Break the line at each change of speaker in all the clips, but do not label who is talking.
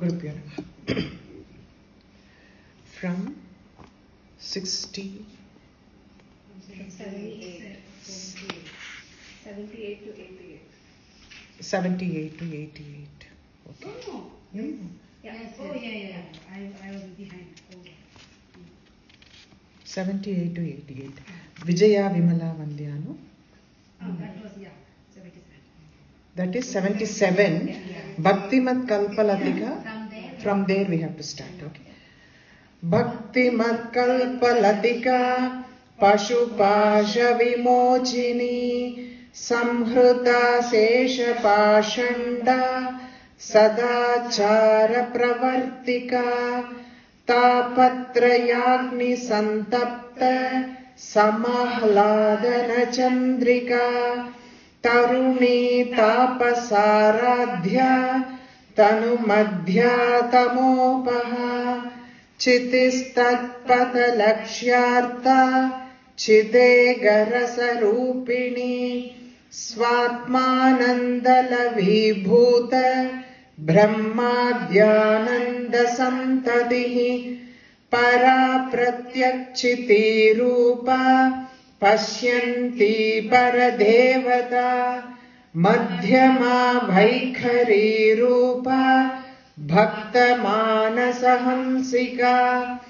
Gurubhyo Namaha. From 60.
78 to 88.
78 to 88. Okay.
No.
Mm.
Yeah.
Yes,
Oh,
yeah. I was behind. Oh.
78 to 88. Vijaya Vimala Vandyanu.
That was, 77.
That is 77.
Yeah.
Bhaktimat Kalpalatika.
From there.
From there we have to start. Okay. Bhaktimat Kalpalatika Pashupasha Vimochini Samhruta Sesha Pashanda Sadachara Pravartika Tapatrayagni Santapta Samahladana Chandrika Taruni Tapasaradhya Tanu Madhya Tamopaha Chitistadpada Lakshyartha Chidegarasarupini Swatmanandala Vibhuta Brahmadhyananda Santatihi Para Pratyakchiti Rupa Pashyanti Paradevata Madhyama Vaikhari Rupa Bhakta Manasahamsika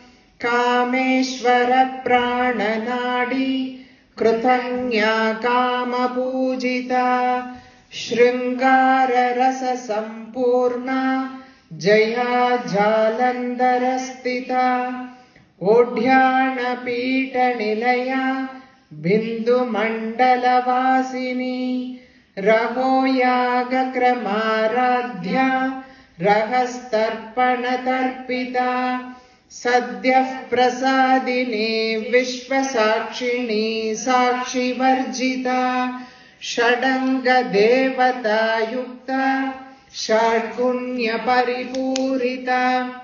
Kameshwara Prananadi Krutanya Kama Pujita Shringara Rasa Sampurna Jaya Jalandarastita Odhyana Pita Nilaya Bindu Mandala Vasini Rahoyaga Kramaradhya Rahastarpana Tarpita Sadyah Prasadini Vishvasakshini Sakshi Varjita Shadanga Devata Yukta Shadgunya Paripurita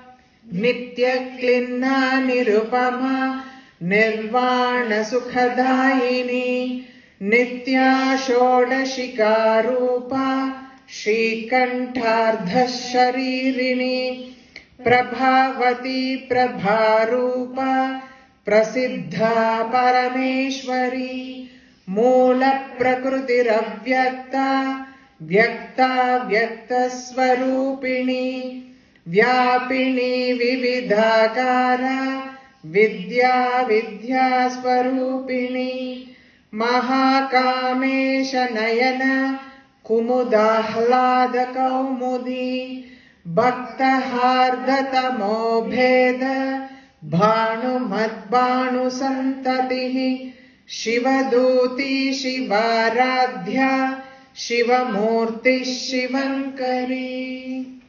Nitya Klinna Nirupama Nirvana Sukhadayini Nitya Shodashika Rupa Shikantardha Sharirini Prabhavati Prabharupa Prasiddha Parameshwari Mula Prakrutiravyakta Vyakta Vyakta Swarupini Vyapini Vividhakara Vidya Vidya Swarupini Mahakamesha Nayana Kumudahlada Kaumudi Bhakta Hardatamo Bheda Bhanu Madbhanu Santatihi Shivaduti Shivaradhya Shivamurti Shivankari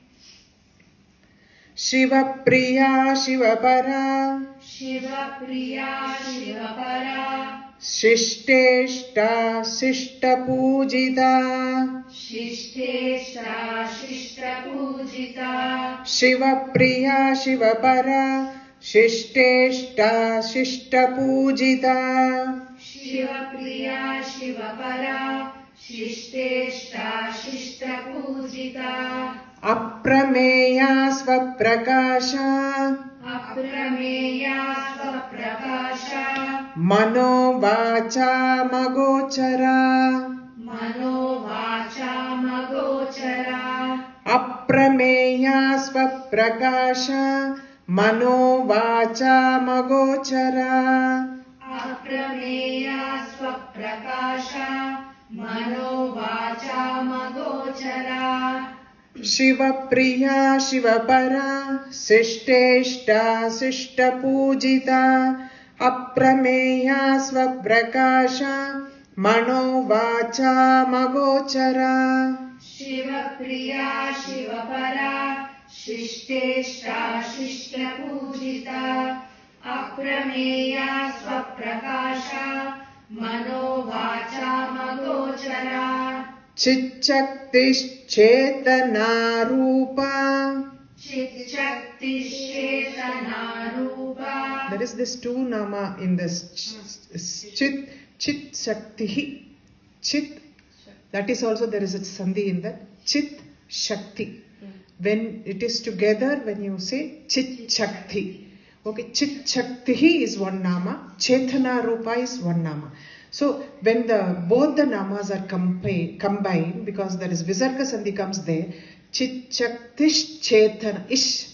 Shivapriya Shivapara
Shivapriya Shivapara
Shishteshta Sishta Pujita
Shishteshta Shishta Pujita
Shivapriya Shivapara Shishteshta Shishta Pujita
Shivapriya Shivapara Shishteshta Shishta Pujita
Aprameya Svaprakasha
Aprameya Svaprakasha
Mano Vacha Magochara
Mano Vacha Magochara
Aprameya Svaprakasha Mano Vacha Magochara
Aprameya Svaprakasha Mano Vacha Magochara
Shivapriya Shivapara Sishteshta Sishta Pujita Aprameya Svaprakasha Mano Vacha Magochara
Shivapriya Shivapara Shishteshta Shishta Pujita Aprameya Svaprakasha Mano Vacha Magochara
Chitchaktischetana Rupa.
Chit Shakti Shetana Rupa.
There is this two nama in this Chit Shakti. Chit. That is also there is a sandhi in that. Chit Shakti. When it is together, when you say Chit Shakti. Okay, Chit Shakti is one nama, Chetana Rupa is one nama. So when both the namas are combined, because there is Visarga Sandhi comes there, Chit Shaktish Chetana ish.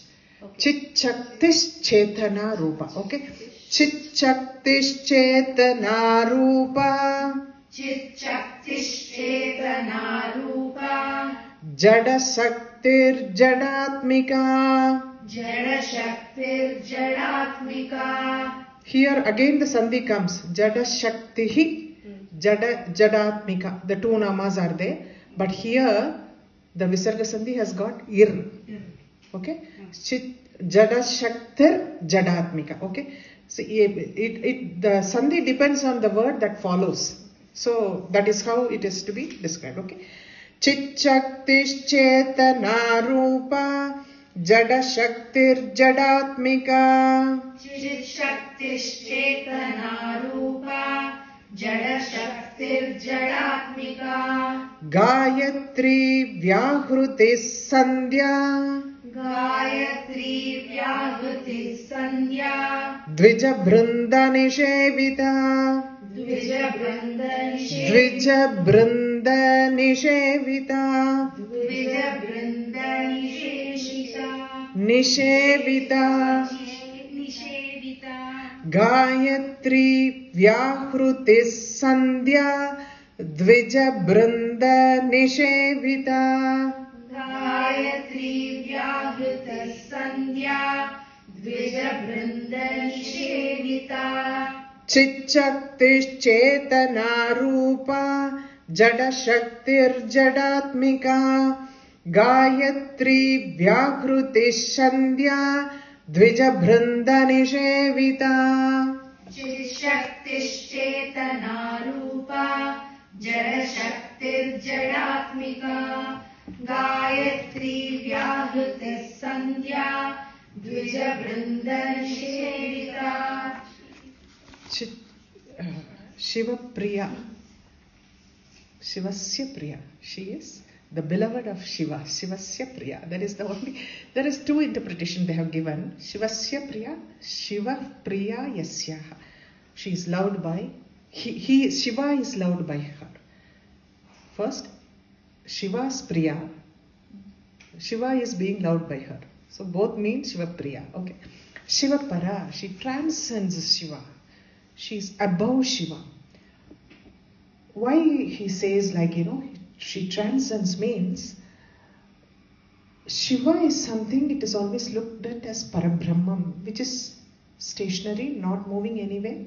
Chit Shaktish Chetana Rupa. Okay. Chit Shaktish Chetana Rupa.
Chit Shaktish Chetana Rupa.
Jada Shaktir Jadatmika.
Jada Shaktir Jadatmika.
Here again the Sandhi comes. Jada Shaktihi Jadatmika. The two namas are there. But here the Visarga Sandhi has got ir. Okay. Jada Shaktir Jadatmika. Okay. So the Sandhi depends on the word that follows. So that is how it is to be described. Okay. Chit Shaktish Chetana Rupa. Jada Shaktir Jadatmika.
Chit Shaktish Chetana Rupa. Jada Shaktir Jadatmika.
Gayatri Vyahruti Sandhya.
Gayatri Vyahruti Sandhya.
Dvija Brinda Nishevita.
Dvija Brinda Nishevita.
Dvija Brinda Nishevita.
Dvija Brinda Nishevita.
Nishevita.
Nishevita.
Gayatri Vyahruti Sandhya. Dvija Brinda Nishevita.
Gayatri Vyahruta Sandhya. Dvija Brinda Nishevita.
Chit Shaktish Chetana Rupa. Jada Shaktir Jadatmika. Gayatri Vyahruti Sandhya. Dvija Brinda Nishevita.
Chit Shaktish Chetana Rupa. Jada Shaktir Jadatmika. Gayatri Vyahruta Sandhya. Dvija Brinda Nishevita.
Shiva Priya. Shivasya Priya. She is the beloved of Shiva. Shivasya Priya. That is the only. There is two interpretations they have given. Shivasya Priya. Shiva Priya Yasyaha. She is loved by. Shiva is loved by her. First, Shiva's Priya. Shiva is being loved by her. So both mean Shiva Priya. Okay. Shiva Para. She transcends Shiva. She is above Shiva. Why he says she transcends means Shiva is something it is always looked at as Parabrahman, which is stationary, not moving anywhere.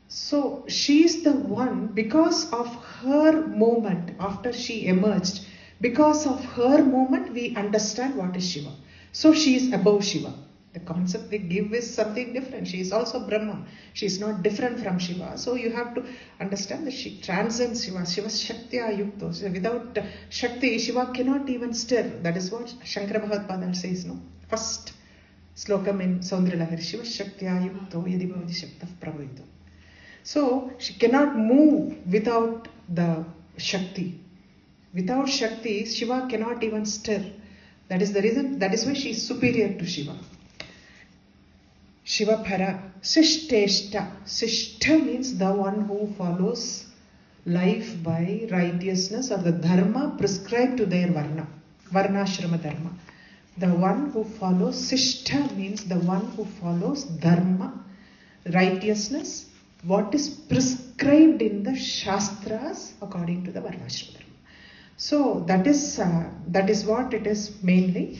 So she is the one, because of her moment after she emerged, because of her moment we understand what is Shiva. So she is above Shiva. The concept they give is something different. She is also Brahma. She is not different from Shiva. So you have to understand that she transcends Shiva. Shiva Shaktya Yukto. So without Shakti, Shiva cannot even stir. That is what Shankara Bhagavad says, no? First slokam in Saundralahari. Shiva Shaktya Yukto Yadi Bhavati Shaktah Prabhavito. So she cannot move without the Shakti. Without Shakti, Shiva cannot even stir. That is the reason. That is why she is superior to Shiva. Shiva Para. Sishteshta. Sishta means the one who follows life by righteousness or the dharma prescribed to their varna. Varnashrama dharma. The one who follows Sishta means the one who follows dharma, righteousness, what is prescribed in the Shastras according to the Varnashrama dharma. So that is what it is mainly.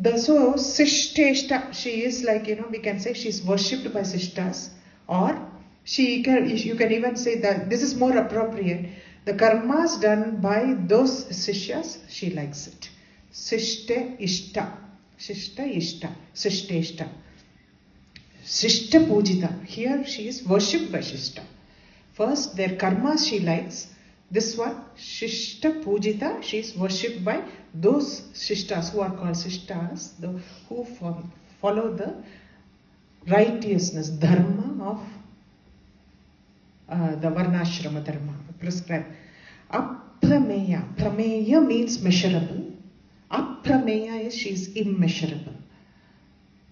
So Sishteshta, she is we can say she is worshipped by Sishtas, or you can even say that this is more appropriate. The karmas done by those Sishyas, she likes it. Sishta Ishta. Shishta Ishta. Sishteshta. Sishta Pujita. Here she is worshipped by Shishta. First, their karmas she likes. This one, Shishta Pujita, she is worshipped by those Shishtas who are called Shishtas, who follow the righteousness, dharma of the Varnashrama dharma prescribed. Aprameya. Prameya means measurable. Aprameya is she is immeasurable.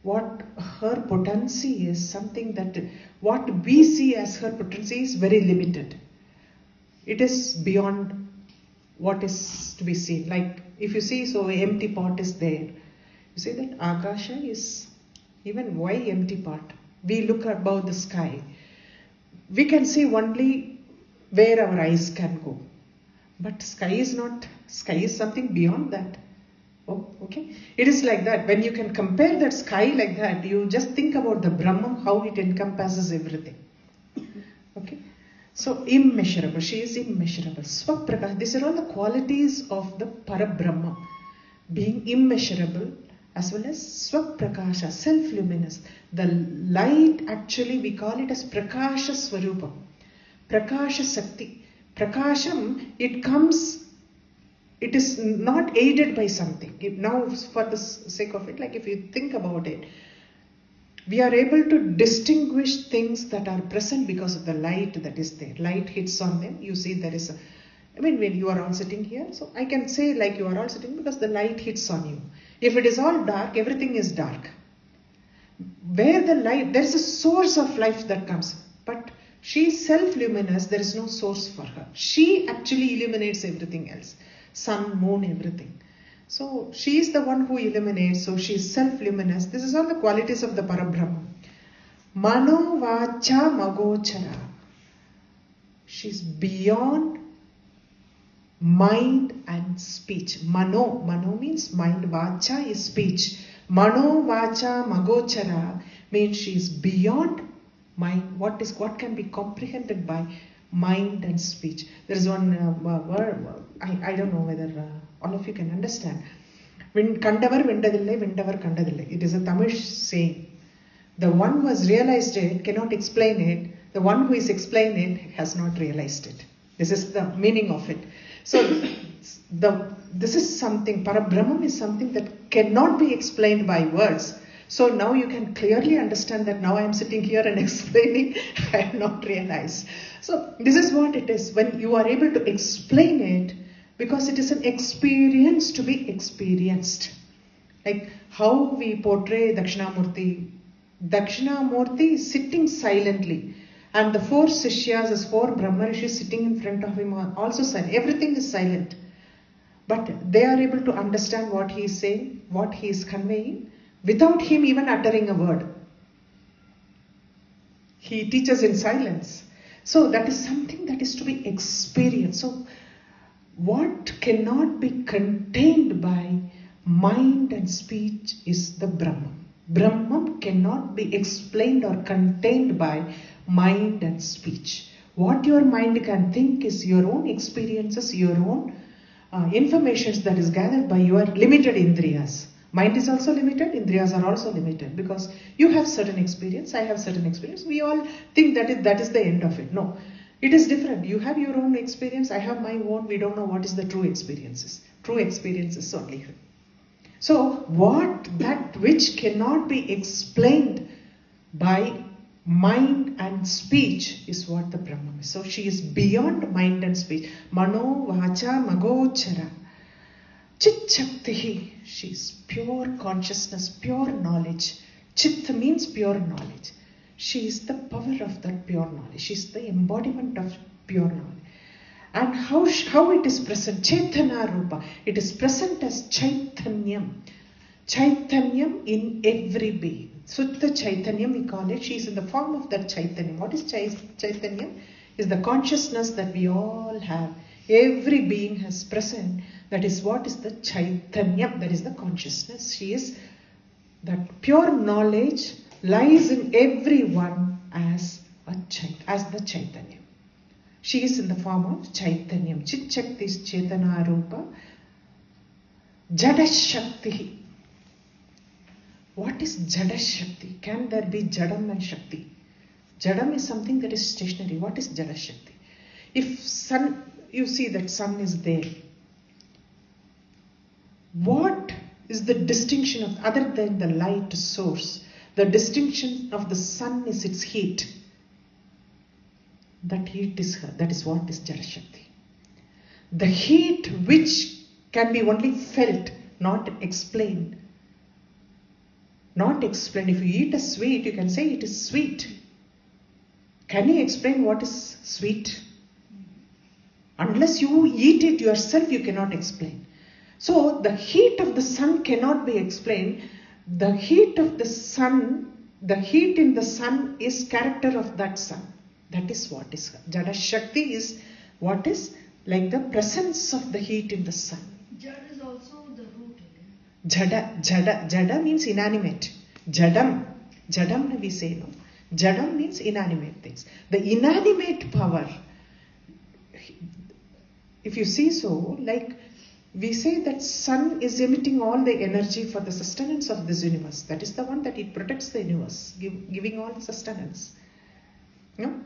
What her potency is, something that what we see as her potency is very limited. It is beyond what is to be seen. Like if you see, so an empty pot is there. You see that Akasha is, even why empty pot? We look above the sky. We can see only where our eyes can go. But sky is not, sky is something beyond that. Oh, okay. It is like that. When you can compare that sky like that, you just think about the Brahman, how it encompasses everything. Okay. So immeasurable. She is immeasurable. Swaprakash. These are all the qualities of the Parabrahma. Being immeasurable as well as Swaprakasha, self-luminous. The light, actually we call it as Prakasha Swarupam. Prakasha Sakti. Prakasham, it comes, it is not aided by something. Now for the sake of it, like if you think about it, we are able to distinguish things that are present because of the light that is there. Light hits on them. You see there is a, when you are all sitting here, so I can say like you are all sitting because the light hits on you. If it is all dark, everything is dark. Where the light, there is a source of life that comes. But she is self-luminous, there is no source for her. She actually illuminates everything else. Sun, moon, everything. So she is the one who illuminates, so she is self-luminous. This is all the qualities of the Parabrahma. Mano Vacha Magochara. She is beyond mind and speech. Mano means mind, Vacha is speech. Mano Vacha Magochara means she is beyond mind. What can be comprehended by mind and speech? There is one word, I don't know whether all of you can understand. Kandavar vendadille, vendavar kandadille. It is a Tamil saying. The one who has realized it cannot explain it. The one who is explaining it has not realized it. This is the meaning of it. So this is something, Parabrahman is something that cannot be explained by words. So now you can clearly understand that now I am sitting here and explaining, I have not realized. So this is what it is when you are able to explain it, because it is an experience to be experienced. Like how we portray Dakshinamurti. Dakshinamurti is sitting silently, and the four Sishyas, as four Brahmarishis sitting in front of him are also silent. Everything is silent. But they are able to understand what he is saying, what he is conveying, without him even uttering a word. He teaches in silence. So that is something that is to be experienced. So what cannot be contained by mind and speech is the Brahman. Brahman cannot be explained or contained by mind and speech. What your mind can think is your own experiences, your own information that is gathered by your limited indriyas. Mind is also limited, indriyas are also limited, because you have certain experience, I have certain experience. We all think that is the end of it. No, it is different. You have your own experience, I have my own. We don't know what is the true experiences. True experiences only. So that which cannot be explained by mind and speech is what the Brahman is. So she is beyond mind and speech. Mano Vacha Magochara. Chit Shaktihi. She is pure consciousness, pure knowledge. Chit means pure knowledge. She is the power of that pure knowledge. She is the embodiment of pure knowledge. And how it is present? Chaitanya Rupa. It is present as Chaitanyam. Chaitanyam in every being. Sutta Chaitanyam we call it. She is in the form of that Chaitanyam. What is Chaitanyam? Is the consciousness that we all have. Every being has present. That is what is the Chaitanyam. That is the consciousness. She is that pure knowledge lies in everyone as the Chaitanyam. She is in the form of Chaitanyam. Chit Shakti is Chaitanya Rupa. Jada Shakti. What is Jada Shakti? Can there be Jadam and Shakti? Jadam is something that is stationary. What is Jada Shakti? If sun, you see that sun is there. What is the distinction of, other than the light source? The distinction of the sun is its heat. That heat is her. That is what is Jada Shakti. The heat which can be only felt, not explained. Not explained. If you eat a sweet, you can say it is sweet. Can you explain what is sweet? Unless you eat it yourself, you cannot explain. So the heat of the sun cannot be explained. The heat of the sun, the heat in the sun is character of that sun. That is what is. Jada Shakti is what is like the presence of the heat in the sun.
Jad is also the root.
Jada means inanimate. Jadam we say no. Jadam means inanimate things. The inanimate power. If you see so, like we say that sun is emitting all the energy for the sustenance of this universe. That is the one that it protects the universe, giving all the sustenance. No?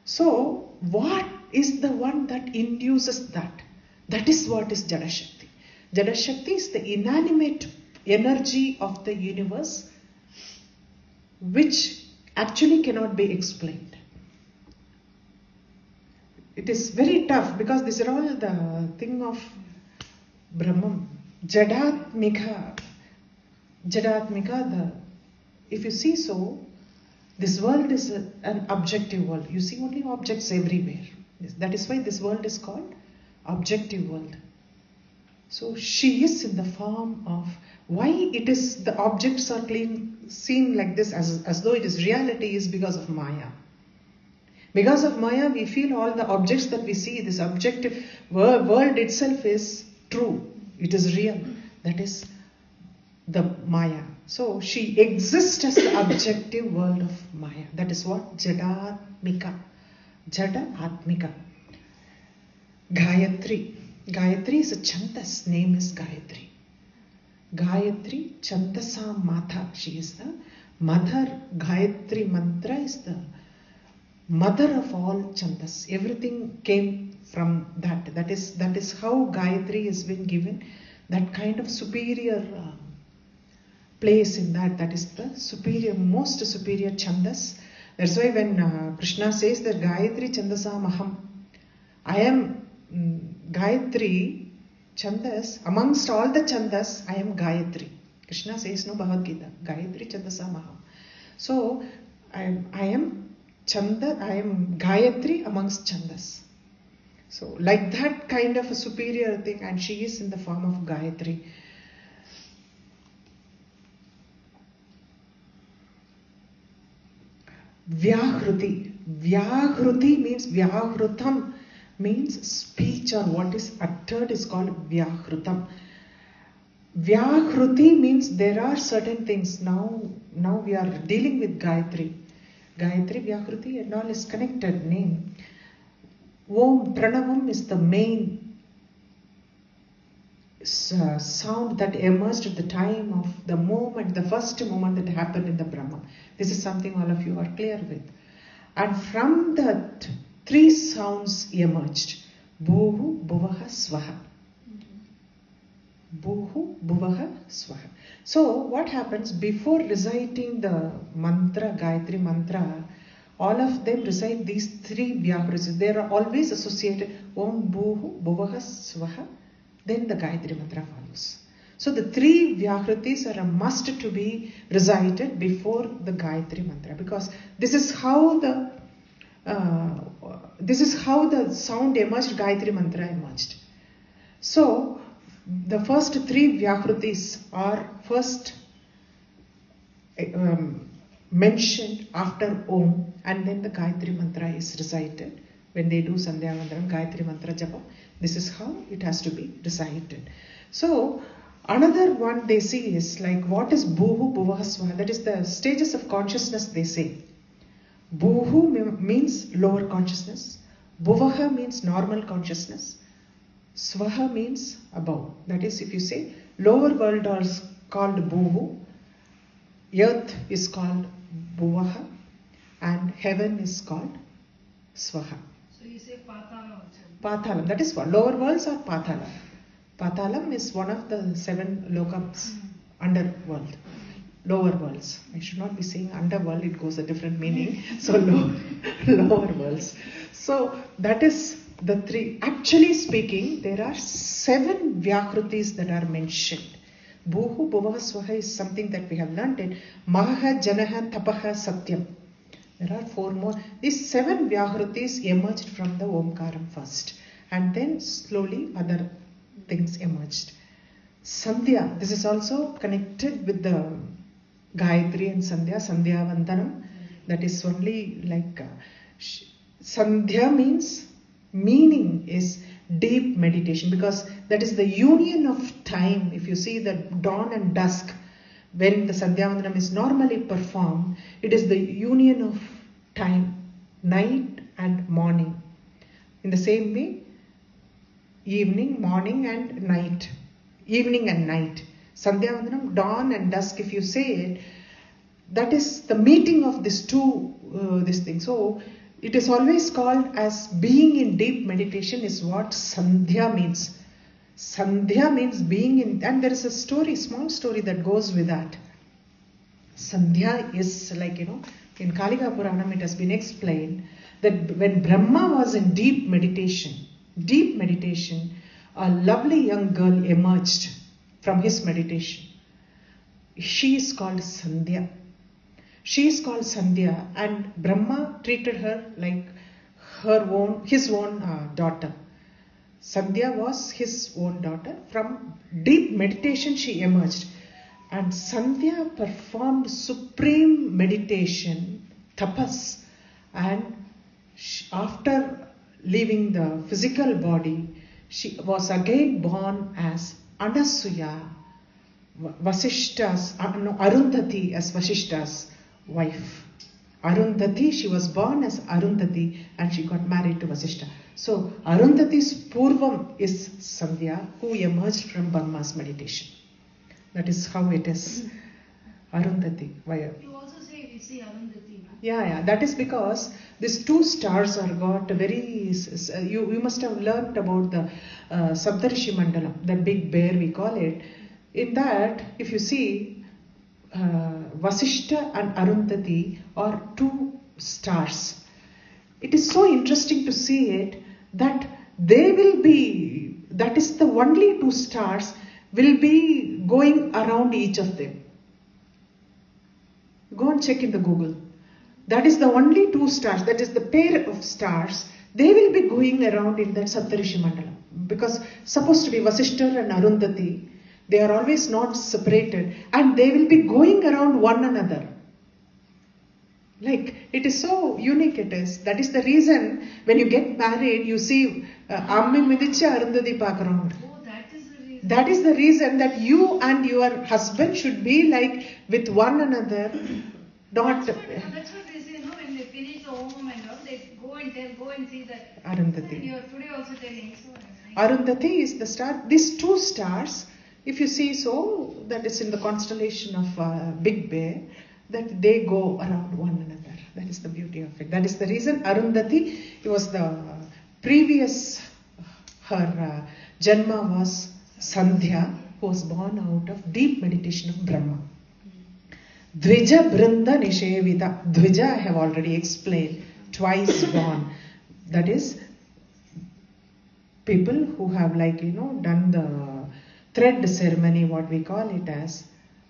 So, what is the one that induces that? That is what is Jada Shakti. Jada Shakti is the inanimate energy of the universe which actually cannot be explained. It is very tough because these are all the thing of Brahman. Jadatmika, if you see so, this world is an objective world. You see only objects everywhere. That is why this world is called objective world. So she is in the form of, why it is the objects are seen like this as though it is reality is because of Maya. Because of Maya, we feel all the objects that we see, this objective world itself is true. It is real. That is the Maya. So she exists as the objective world of Maya. That is what Jadatmika. Jada Atmika. Gayatri. Gayatri is a Chandas. Name is Gayatri. Gayatri Chandasa Mata. She is the mother. Gayatri mantra is the mother of all Chandas. Everything came from that. That is how Gayatri has been given that kind of superior place in that. That is the superior, most superior Chandas. That's why when Krishna says that Gayatri Chandasa Maham, I am Gayatri Chandas, amongst all the Chandas, I am Gayatri. Krishna says no Bhagavad Gita, Gayatri Chandasa Maham. So I am Chanda, I am Gayatri amongst Chandas. So like that kind of a superior thing, and she is in the form of Gayatri. Vyahruti. Vyahruti means Vyahrutam means speech, or what is uttered is called Vyahrutam. Vyahruti means there are certain things. Now we are dealing with Gayatri. Gayatri, Vyahruti and all is connected name. Om Pranavam is the main sound that emerged at the time of the moment, the first moment that happened in the Brahma. This is something all of you are clear with. And from that, three sounds emerged. Bhuhu, Bhuvaha, Swaha. Bhuhu, Bhuvaha, Swaha. So what happens before reciting the mantra, Gayatri mantra, all of them recite these three Vyahrutis. They are always associated. Om, Bhuhu, Bhuvaha, Swaha. Then the Gayatri mantra follows. So the three Vyahrutis are a must to be recited before the Gayatri mantra, because this is how the sound emerged, Gayatri mantra emerged. So the first three Vyahrutis are first mentioned after Om, and then the Gayatri mantra is recited. When they do Sandhya Mandaram, Gayatri mantra japa, this is how it has to be recited. So another one they see is like, what is Bhuhu, Bhuvaha, Swaha? That is the stages of consciousness they say. Bhuhu means lower consciousness. Bhuvaha means normal consciousness. Swaha means above. That is, if you say lower world is called Bhuhu, earth is called Bhuvaha, and heaven is called Swaha.
So you say Patala also.
Pathalam, that is what? Lower worlds are Pathalam. Pathalam is one of the 7 lokams, underworld. Lower worlds. I should not be saying underworld, it goes a different meaning. So lower worlds. So that is the three. Actually speaking, there are 7 Vyakrutis that are mentioned. Bhuhu Bhuvaha Swaha is something that we have learnt in Mahaha, Janaha, Tapaha, Satyam. There are 4 more. These 7 Vyakrutis emerged from the Omkaram first, and then slowly other things emerged. Sandhya, this is also connected with the Gayatri and Sandhya, Sandhya Vandanam. That is only like Sandhya meaning is deep meditation, because that is the union of time. If you see the dawn and dusk, when the Sandhya Vandanam is normally performed, it is the union of time, night and morning. In the same way, evening, morning and night. Evening and night. Sandhya Vandanam, dawn and dusk, if you say it, that is the meeting of these two, this thing. So, it is always called as being in deep meditation is what Sandhya means. Sandhya means being in, and there is a story, small story that goes with that. Sandhya is like, in Kalika Puranam it has been explained that when Brahma was in deep meditation, a lovely young girl emerged from his meditation. She is called Sandhya. And Brahma treated her like his own daughter. Sandhya was his own daughter. From deep meditation she emerged. And Sandhya performed supreme meditation, tapas, and after leaving the physical body, she was again born as Anasuya, Arundhati as Vasishta's wife. Arundhati, she was born as Arundhati and she got married to Vasishta. So Arundhati's Purvam is Sandhya, who emerged from Brahma's meditation. That is how it is. Arundhati.
You also say we see Arundhati.
Yeah. That is because these 2 stars are got very. You must have learnt about the Saptarishi Mandalam, the big bear we call it. In that, if you see, Vasishta and Arundhati are 2 stars. It is so interesting to see it that they will be. That is the only 2 stars will be going around each of them. Go and check in the Google. That is the only 2 stars, that is the pair of stars, they will be going around in that Saptarishi Mandalam. Because supposed to be Vasishta and Arundhati, they are always not separated and they will be going around one another. Like, it is so unique it is. That is the reason when you get married, you see Ammi Midicha Arundhati Pakaram. That is the reason that you and your husband should be like with one another. Not.
That's what they say, when they finish the home and all, they go and see that.
Arundhati.
You are today also telling. So
Arundhati is the star. These 2 stars, if you see so, that is in the constellation of Big Bear, that they go around one another. That is the beauty of it. That is the reason Arundhati, it was the previous, her Janma was Sandhya, who was born out of deep meditation of Brahma. Dvija Brinda Nishevita. Dvija I have already explained, twice born. That is, people who have done the thread ceremony, what we call it as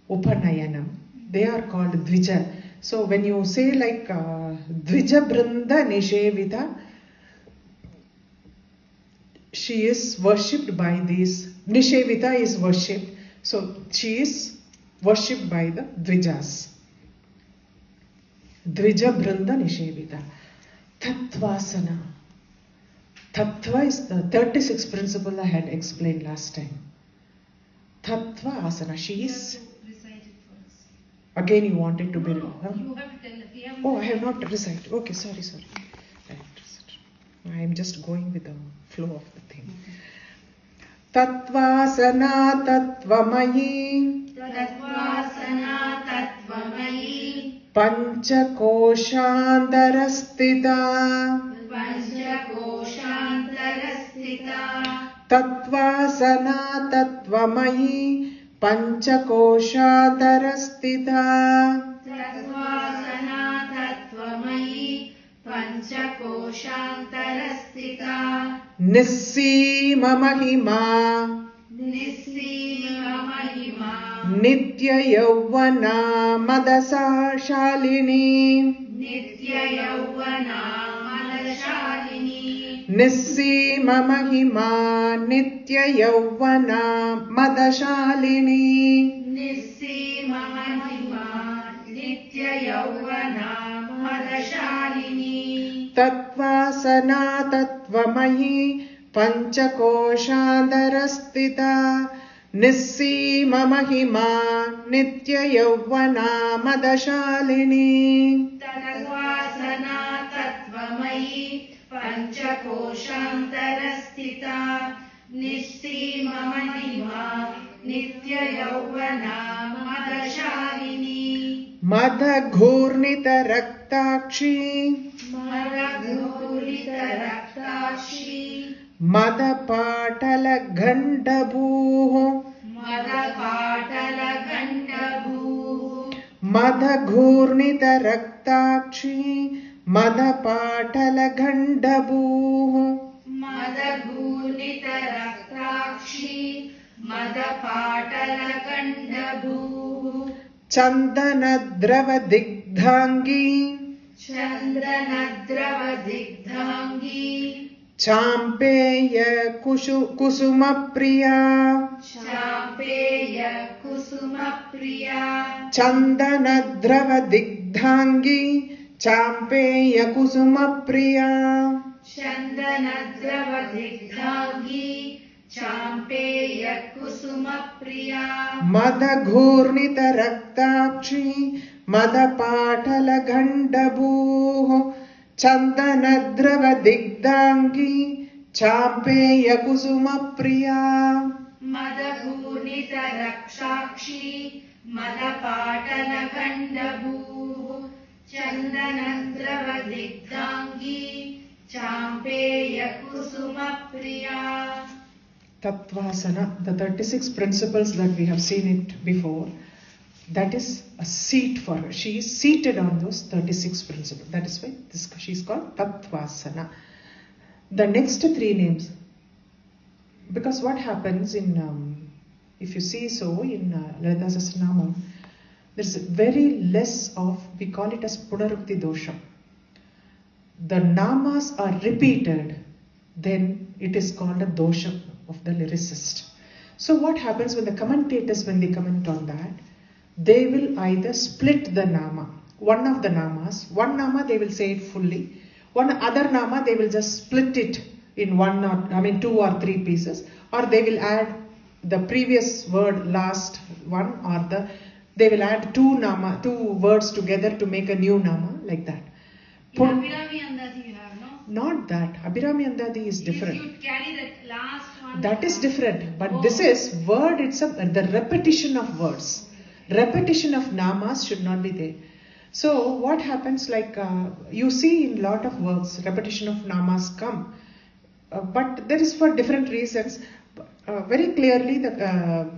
Upanayanam, they are called Dvija. So when you say Dvija Brinda Nishevita, she is worshipped by these. Nishevita is worshipped. So she is worshipped by the Dvijas. Dvija Brinda Nishevita. Tattvasana. Tattva is the 36th principle I had explained last time. Tattva asana. She is.
recite it for us.
Again, you wanted to be.
You have to tell us. We haven't
Oh, I have not recited. Okay, sorry. I am just going with the flow of the thing. Tattvasana tattvamayi.
Tattvasana tattvamayi.
Panchakoshantarastita.
Panchakoshantarastita.
Tattvasana tattvamayi. Panchakoshantarastita.
Tattvasana tattvamayi. Panchakoshantarastita.
Nissima Mahima,
Nissima Mahima,
Nitya Yauvana Madasa Shalini,
Nitya Yauvana Madashalini,
Nissima Mahima, Nitya Yauvana Madashalini,
Nissima Mahima, Nitya Yauvana Madashalini,
Tattvasana Tattvamayi Panchakoshandarastita, Nissima Mahima, Nitya Yauvana Madashalini.
Tattvasana Tattvamayi Panchakoshantarastita, Nissima Mahima, Nitya Yauvana Madashalini,
Madhaghurnita Raktakshi,
Madhagurita Raktakshi,
Madhapatala Gandabhuho,
Madhapatala Gandabhu,
Madhaghurnita Raktakshi, Madhapatala Gandabhuho,
Madhagurita Raktakshi, Madhapatala Gandabhu,
Chandana Drava Digdhangi,
Chandranadrava Digdhangi,
Champeya Kusuma Priya,
Champeya Kusuma Priya,
Chandana Drava Digdhangi, Champeya Kusuma Priya,
Chandranadrava Digdhangi, Champeya Kusuma Priya,
Madhaghurnita Raktakshi, Madhapatala Gandabhuho, Chandana Drava Digdhangi, Champeya Kusuma Priya.
Madhagurnita Rakshakshi, Madhapatala Gandabhu, Chandranadrava Digdhangi, Champeya Kusuma Priya.
Tattvasana, the 36 principles that we have seen it before, that is a seat for her. She is seated on those 36 principles. That is why she is called Tattvasana. The next three names, because what happens in, if you see so in Lalitha Sahasranamam, there's very less of, we call it as Punarukti dosha. The namas are repeated, then it is called a dosha of the lyricist. So what happens when the commentators, when they comment on that, they will either split the nama, one of the namas, one nama they will say it fully, one other nama they will just split it in two or three pieces, or they will add the previous word last one, or they will add two words together to make a new nama, like that.
In Abhirami Andadi you have, no?
Not that. Abhirami Andadi is different.
If you carry that last one.
That is different. But this is word itself, the repetition of words. Repetition of namas should not be there. So what happens, like you see in lot of works, repetition of namas come. But that is for different reasons. Very clearly the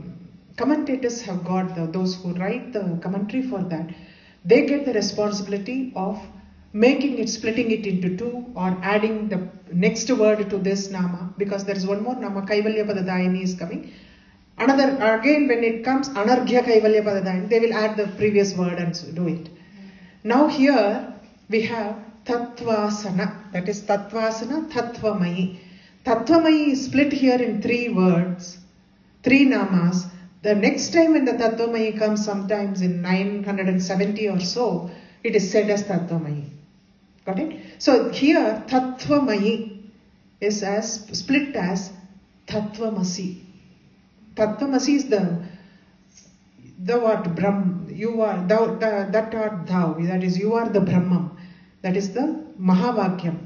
commentators have got, those who write the commentary for that, they get the responsibility of making it, splitting it into two, or adding the next word to this nama, because there is one more nama, Kaivalya Padadayini is coming. Another, again when it comes Anarghya Kaivalya Padadayini, they will add the previous word and do it. Now here we have Tattvasana, that is Tattvasana, Tattvamayi. Tattvamayi is split here in three words, three namas. The next time when the Tattvamayi comes, sometimes in 970 or so, it is said as Tattvamayi. Got it? So here Tattvamayi is as split as Tattvamasi. Tattvamasi is the what Brahm, you are thou, that art thou, that is you are the Brahman, that is the Mahavakyam.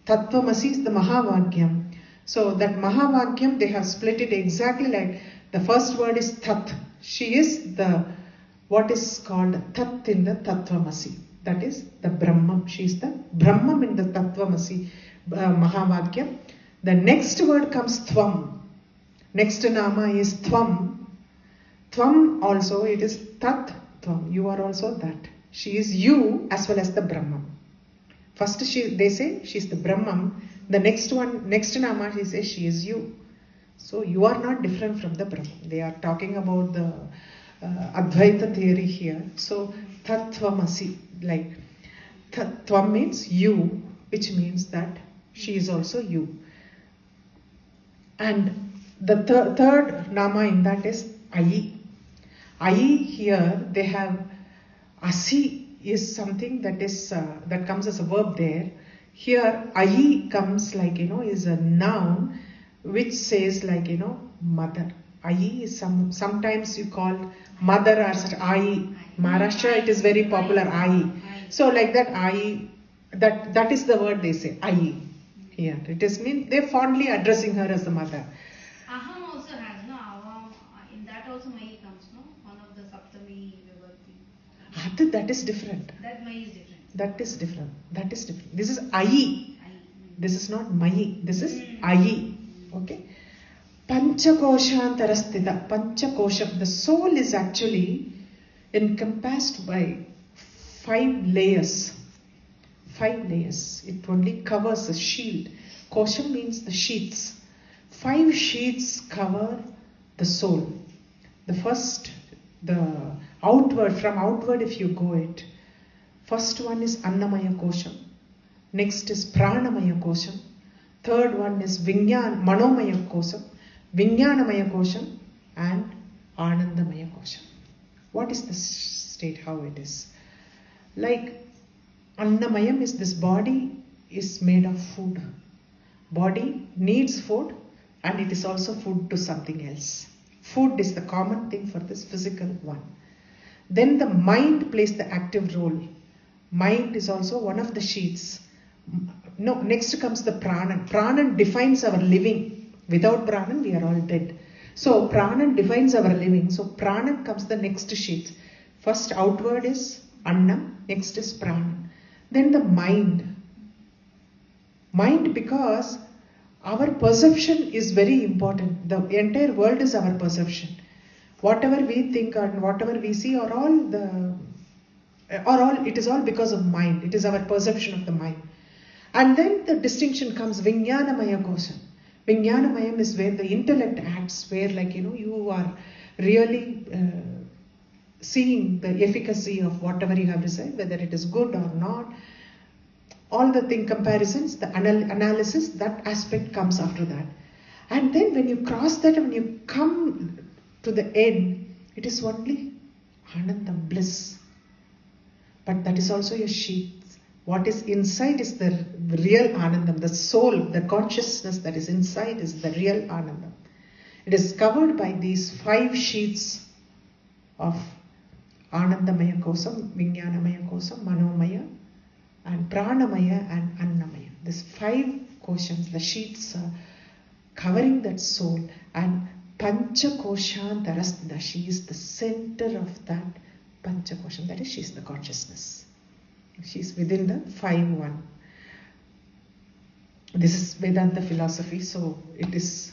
Tattvamasi is the Mahavakyam. So that Mahavakyam they have split it exactly like the first word is Tat. She is the what is called Tat in the Tattvamasi. That is the Brahman. She is the Brahman in the Tattvamasi Mahavakyam. The next word comes Tvam. Next nama is Tvam. Tvam also it is Tat Tvam. You are also that. She is you as well as the Brahman. First they say she is the Brahman. The next nama, he says, she is you. So you are not different from the Brahman. They are talking about the Advaita theory here. So Tattvamasi, like Tattvam means you, which means that she is also you. And the third nama in that is Ayi. Ayi here, they have Asi is something that is that comes as a verb there. Here Ayi comes like, is a noun which says like, mother. Ayi is sometimes you call mother as Ayi. Maharashtra, it is very popular, Ayi. So like that Ayi, that is the word they say, Ayi. Here it is mean they're fondly addressing her as the mother.
Aham also has, no? Avam, in that also Mai comes, no? One of the Saptami Vibhakti.
That is different.
That Mai is different.
That is different. This is Ayi. This is not Mai. This is
Mm.
Ayi. Okay. Panchakoshantarasthita. Panchakosham. The soul is actually encompassed by 5 layers. 5 layers. It only covers a shield. Kosham means the sheaths. 5 sheaths cover the soul. The first, the outward, from outward if you go it, first one is Annamaya Kosham. Next is Pranamaya Kosham. Third one is Manomaya Kosham, Vijnanamaya Kosham, and Anandamaya Kosham. What is the state, how it is? Like Annamayam is this body is made of food. Body needs food and it is also food to something else. Food is the common thing for this physical one. Then the mind plays the active role. Mind is also one of the sheaths. No, next comes the Pranan. Pranan defines our living. Without Pranan, we are all dead. So Pranan defines our living. So Pranan comes the next sheath. First outward is Annam, next is Pranan. Then the mind. Mind, because our perception is very important. The entire world is our perception. Whatever we think and whatever we see it is all because of mind. It is our perception of the mind. And then the distinction comes Vijnanamaya Kosham. Vijnanamayam is where the intellect acts, where you are really seeing the efficacy of whatever you have decided, whether it is good or not. All the comparisons, the analysis, that aspect comes after that. And then when you cross that, when you come to the end, it is only Anandam, bliss. But that is also your sheath. What is inside is the real Anandam, the soul, the consciousness that is inside is the real Anandam. It is covered by these 5 sheaths of Anandamaya Kosam, Vijnanamaya Kosam, Manomaya, and Pranamaya and Annamaya. These 5 koshams, the sheaths are covering that soul, and Panchakoshantarasthita, she is the center of that Panchakosham, that is, she is the consciousness. She is within the 5-1. This is Vedanta philosophy, so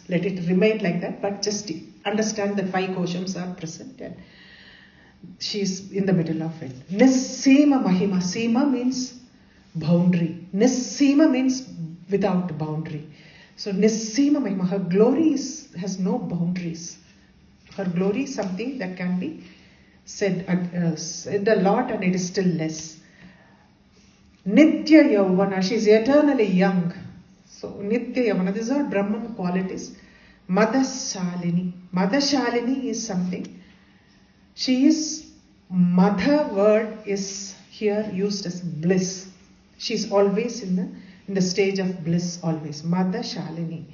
let it remain like that, but just understand that 5 koshams are present and she is in the middle of it. Nissima Mahima. Sima means boundary. Nissima means without boundary. So Nissima Mahima, her glory has no boundaries. Her glory is something that can be said a lot and it is still less. Nitya Yavana, she is eternally young. So Nitya Yavana, these are Brahman qualities. Madhashalini. Madhashalini is something. She is, Madha word is here used as bliss. She is always in the stage of bliss, always. Madhashalini.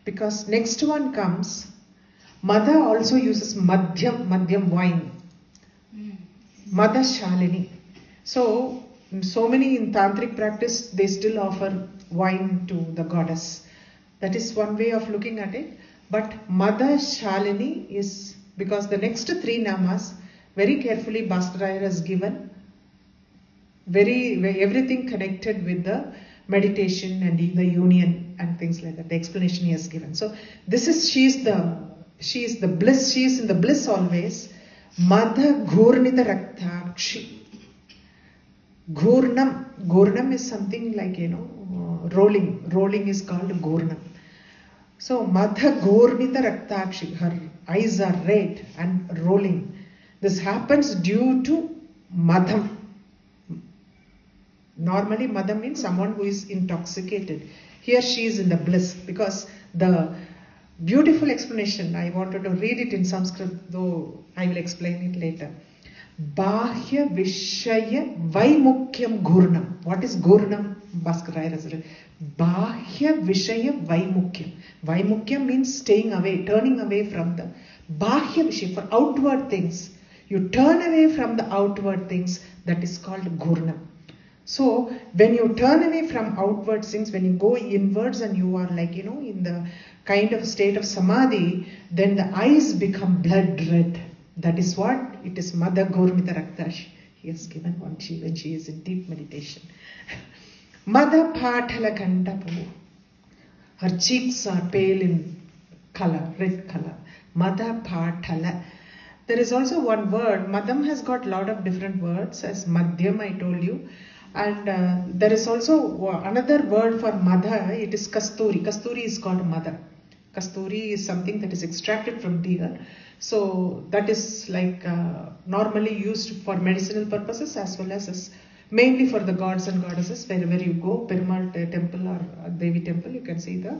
Because next one comes, Madha also uses Madhyam wine. Madhashalini. So many in tantric practice, they still offer wine to the goddess. That is one way of looking at it. But Madhashalini is, because the next 3 namas, very carefully Bhaskara has given everything connected with the meditation and the union and things like that. The explanation he has given. So this is, she is the bliss, she is in the bliss always. Madha Ghurnita Raktakshi. Gurnam. Gurnam is something like, rolling. Rolling is called Gurnam. So, Madha Gornita Raktakshi, her eyes are red and rolling. This happens due to Madham. Normally, Madham means someone who is intoxicated. Here she is in the bliss, because the beautiful explanation, I wanted to read it in Sanskrit, though I will explain it later. Bahya Vishaya Vaimukyam Gurnam. What is Gurnam? Bhaskara has written. Bahya Vishaya Vaimukyam. Vaimukyam means staying away, turning away from the Bahya Vishaya, for outward things. You turn away from the outward things, that is called Gurnam. So, when you turn away from outward things, when you go inwards and you are like, in the kind of state of samadhi, then the eyes become blood red. That is what it is. Madha Gormita Raktash. He has given when she is in deep meditation. Madha Pathala Kandapu. Her cheeks are pale in color, red color. Madha Pathala. There is also one word. Madham has got a lot of different words, as Madhyam I told you. And there is also another word for Madha. It is Kasturi. Kasturi is called Madha. Kasturi is something that is extracted from deer. So that is like normally used for medicinal purposes, as well as mainly for the gods and goddesses. Wherever you go, Perumal temple or Devi temple, you can see the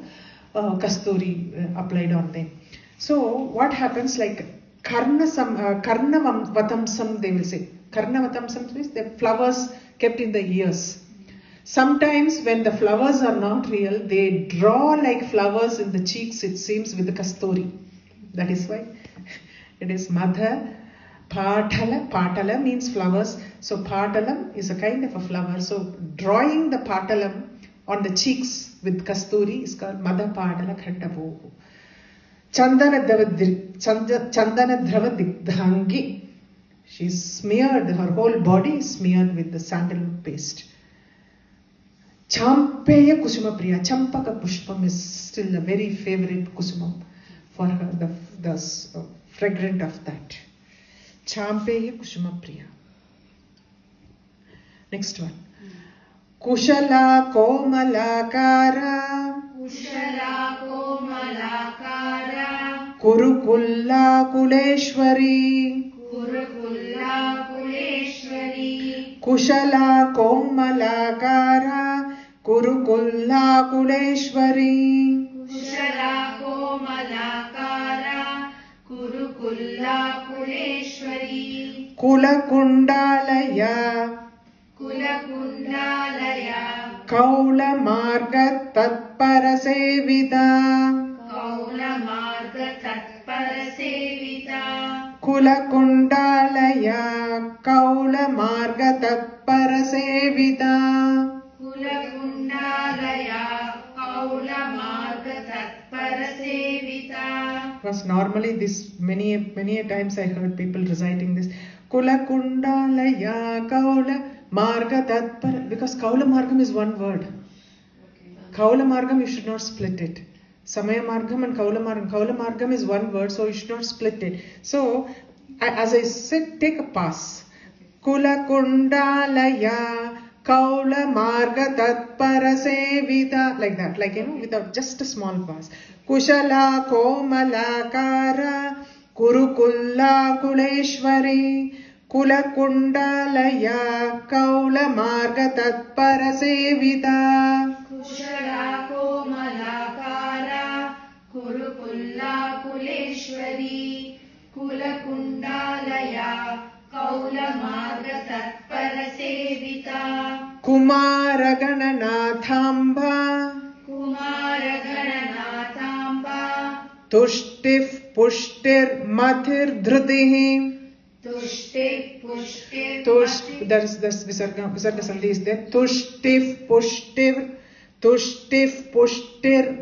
Kasturi applied on them. So what happens, like Karnavatamsam, they will say. Karnavatamsam means the flowers kept in the ears. Sometimes when the flowers are not real, they draw like flowers in the cheeks, it seems, with the Kasturi. That is why it is Madha Patala. Patala means flowers. So Patalam is a kind of a flower. So drawing the Patalam on the cheeks with Kasturi is called Madha Patala Khandapu. Chandana Drava Digdhangi. She's smeared, her whole body is smeared with the sandalwood paste. Champeya Kusuma Priya. Champaka Pushpam is still a very favorite Kusumam for her, the fragrant of that. Champeya Kusuma Priya. Next one. Kushala Komalakara.
Kushala Komalakara.
Kurukulla Kuleshwari.
Kurukulla Kuleshwari.
Kushala Komalakara. Kurukulla Kuleshwari.
Kushala Komalakara. Kurukulla Kuleshwari.
Kulakundalaya.
Kulakundalaya.
Kaula Marga Tatpara Sevita.
Kaula Marga Tatpara Sevita.
Kulakundalaya. Kaula Marga Tatpara Sevita.
Kulakundalaya. Kaula Marga Tatpara Sevita.
Because normally this many a times I heard people reciting this. Kulakundalaya Kaula Marga Tatpara, because Kaula Margam is one word. Kaula Margam, you should not split it. Samaya Margam and Kaula Margam. Kaula Margam is one word, so you should not split it. So, as I said, take a pass. Kulakundalaya Kaula Marga Tatpara Sevita, like that, without just a small pass. Kushala Komalakara Kurukulla Kuleshwari. Kulakundalaya Kaula Marga Tatpara Sevita.
Kushala Komalakara. Kurukulla Kuleshwari. Kulakundalaya. Kaula Marga Tatpara Sevita.
Kumara Gananathamba.
Kumara Gananathamba.
Tushtif Pushtir Mathir Dhrutihi.
Tushtir Pushtir
Tush, there's Visarga Sandhi is there. Tushtif Pushtir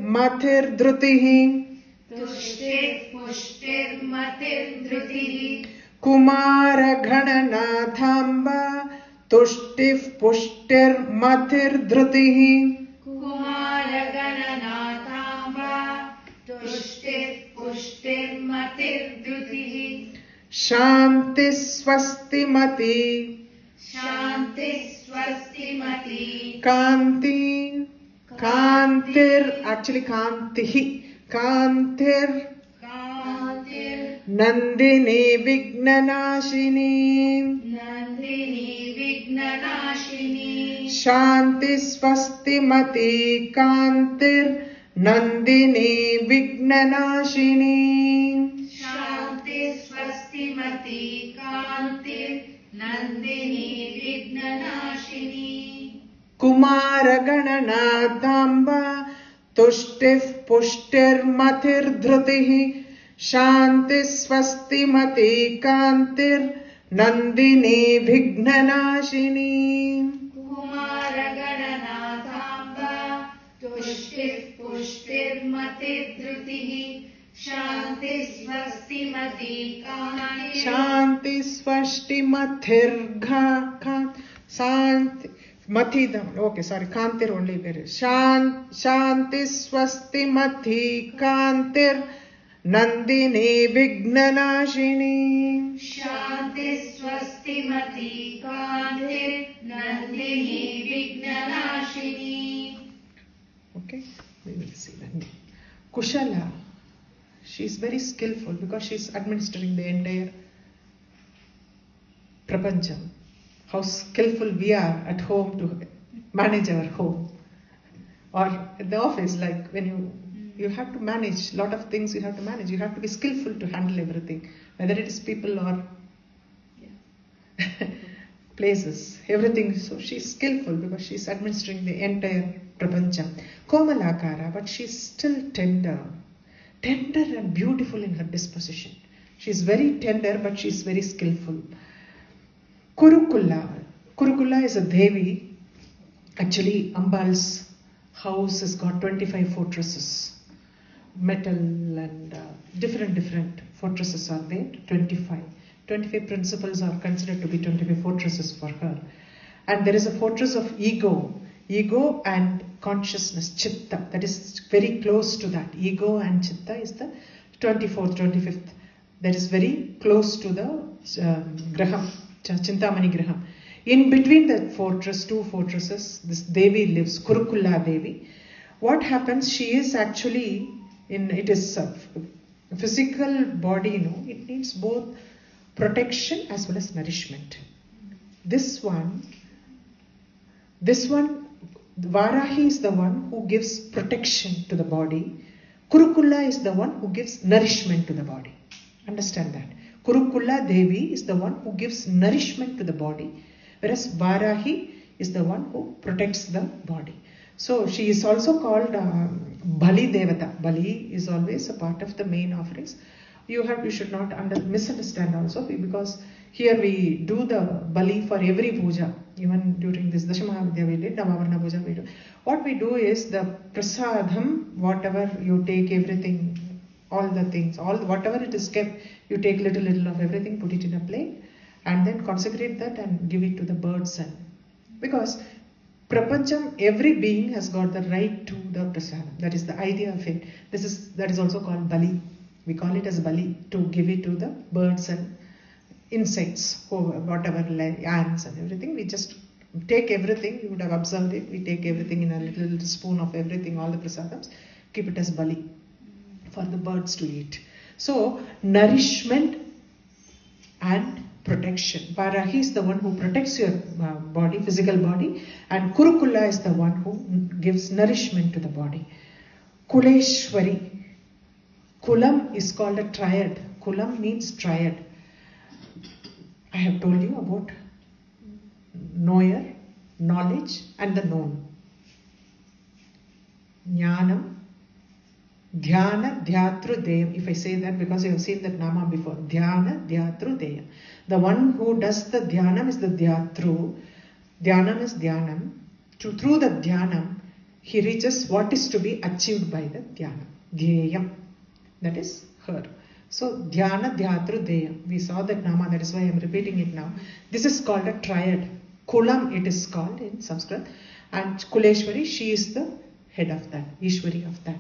Mathir Dhrutihi.
Tushtir Pushtir Matir Dhrutihi.
Kumara Gananathamba. Tushtif Pushtir Mathir Dhrutihi.
Kumara Gananathamba. Tushtir Pushtir Matir Dhrutihi.
Shanti Swasti Mati.
Shanti Swastimati.
Kanti. Kantir. Actually, Kantihi. Kantir.
Kantir.
Nandini Vignanashini.
Nandini Vignanashini.
Shanti Swastimati Kantir Nandini Vignanashini.
Shanti Swastimati Kantir Nandini Vignanashini.
Kumara Gananatamba Tushtif Pushtir Matir Dhrutihi. Shanti Swastimati Kantir Nandini Vignanashini.
Kumaraganathamba Tushtir Pushtir Mati Dhrutihi. Shanti Swastimati Kantir.
Shanti Swasti Mathirgha Shanti Mathidam. Okay, sorry, Kantir only there is. Shanti Swasti Mathi Kantir Nandini Vignanashini.
Shanti Swastimati Kantir Nandini Vignanashini.
Okay, we will see that. Kushala, she is very skillful because she is administering the entire prapancham. How skillful we are at home to manage our home, or at the office, like when you have to manage lot of things. You have to manage. You have to be skillful to handle everything, whether it is people or places, everything. So she is skillful because she is administering the entire prapancham. Komalakara, but she is still tender and beautiful in her disposition. She is very tender, but she is very skillful. Kurukula is a Devi. Actually, Ambal's house has got 25 fortresses. Metal and different fortresses are there. 25 principles are considered to be 25 fortresses for her. And there is a fortress of ego and consciousness, chitta, that is very close to that. Ego and chitta is the 24th, 25th. That is very close to the graham, Chintamani graham. In between the fortress, two fortresses, this Devi lives, Kurukula Devi. What happens? She is actually it is a physical body, it needs both protection as well as nourishment. This one, Varahi is the one who gives protection to the body. Kurukula is the one who gives nourishment to the body. Understand that. Kurukula Devi is the one who gives nourishment to the body, whereas Varahi is the one who protects the body. So she is also called Bali Devata. Bali is always a part of the main offerings. You should not misunderstand also, because here we do the Bali for every puja. Even during this Dashamahavidya we did, Navavarna puja we do. What we do is the prasadam, whatever you take, everything, all the things, whatever it is kept, you take little of everything, put it in a plate, and then consecrate that and give it to the birds. And because Prapancham, every being has got the right to the prasadam. That is the idea of it. That is also called Bali. We call it as Bali, to give it to the birds and insects, whatever, like ants and everything. We just take everything. You would have observed it. We take everything in a little spoon of everything, all the prasadams, keep it as Bali for the birds to eat. So nourishment and protection. Varahi is the one who protects your body, physical body, and Kurukula is the one who gives nourishment to the body. Kuleshwari. Kulam is called a triad. Kulam means triad. I have told you about knower, knowledge, and the known. Jnanam, Dhyana, Dhyatru, Deyam. If I say that because you have seen that nama before. Dhyana, Dhyatru, Deyam. The one who does the Dhyanam is the Dhyatru. Dhyanam is Dhyanam. Through the Dhyanam, he reaches what is to be achieved by the Dhyanam. Dhyayam. That is her. So, Dhyana, Dhyatru, Deyam. We saw that nama, that is why I am repeating it now. This is called a triad. Kulam it is called in Sanskrit. And Kuleshwari, she is the head of that, Ishwari of that.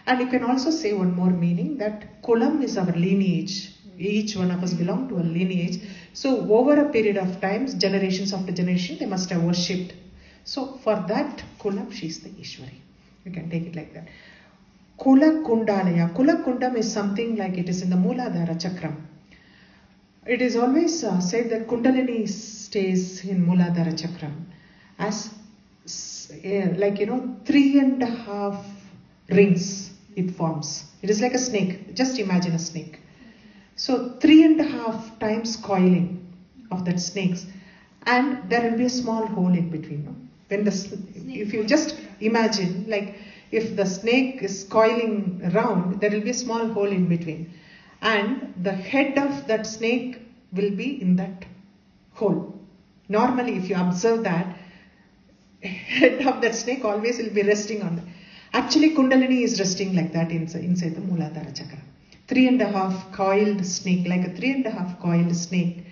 And you can also say one more meaning, that Kulam is our lineage. each one of us belong to a lineage. So over a period of times, generations after generation, they must have worshipped. So for that kulam, she is the Ishwari. You can take it like that. Kula Kundalaya. Kula Kundam is something like it is in the Mooladhara Chakram. It is always said that Kundalini stays in Mooladhara Chakram as 3.5 rings it forms. It is like a snake. Just imagine a snake. So 3.5 times coiling of that snakes, and there will be a small hole in between. No? When if you just imagine, like if the snake is coiling around, there will be a small hole in between, and the head of that snake will be in that hole. Normally, if you observe that, head of that snake always will be resting on that. Actually, Kundalini is resting like that inside the Mooladhara Chakra. 3.5 coiled snake, like a 3.5 coiled snake,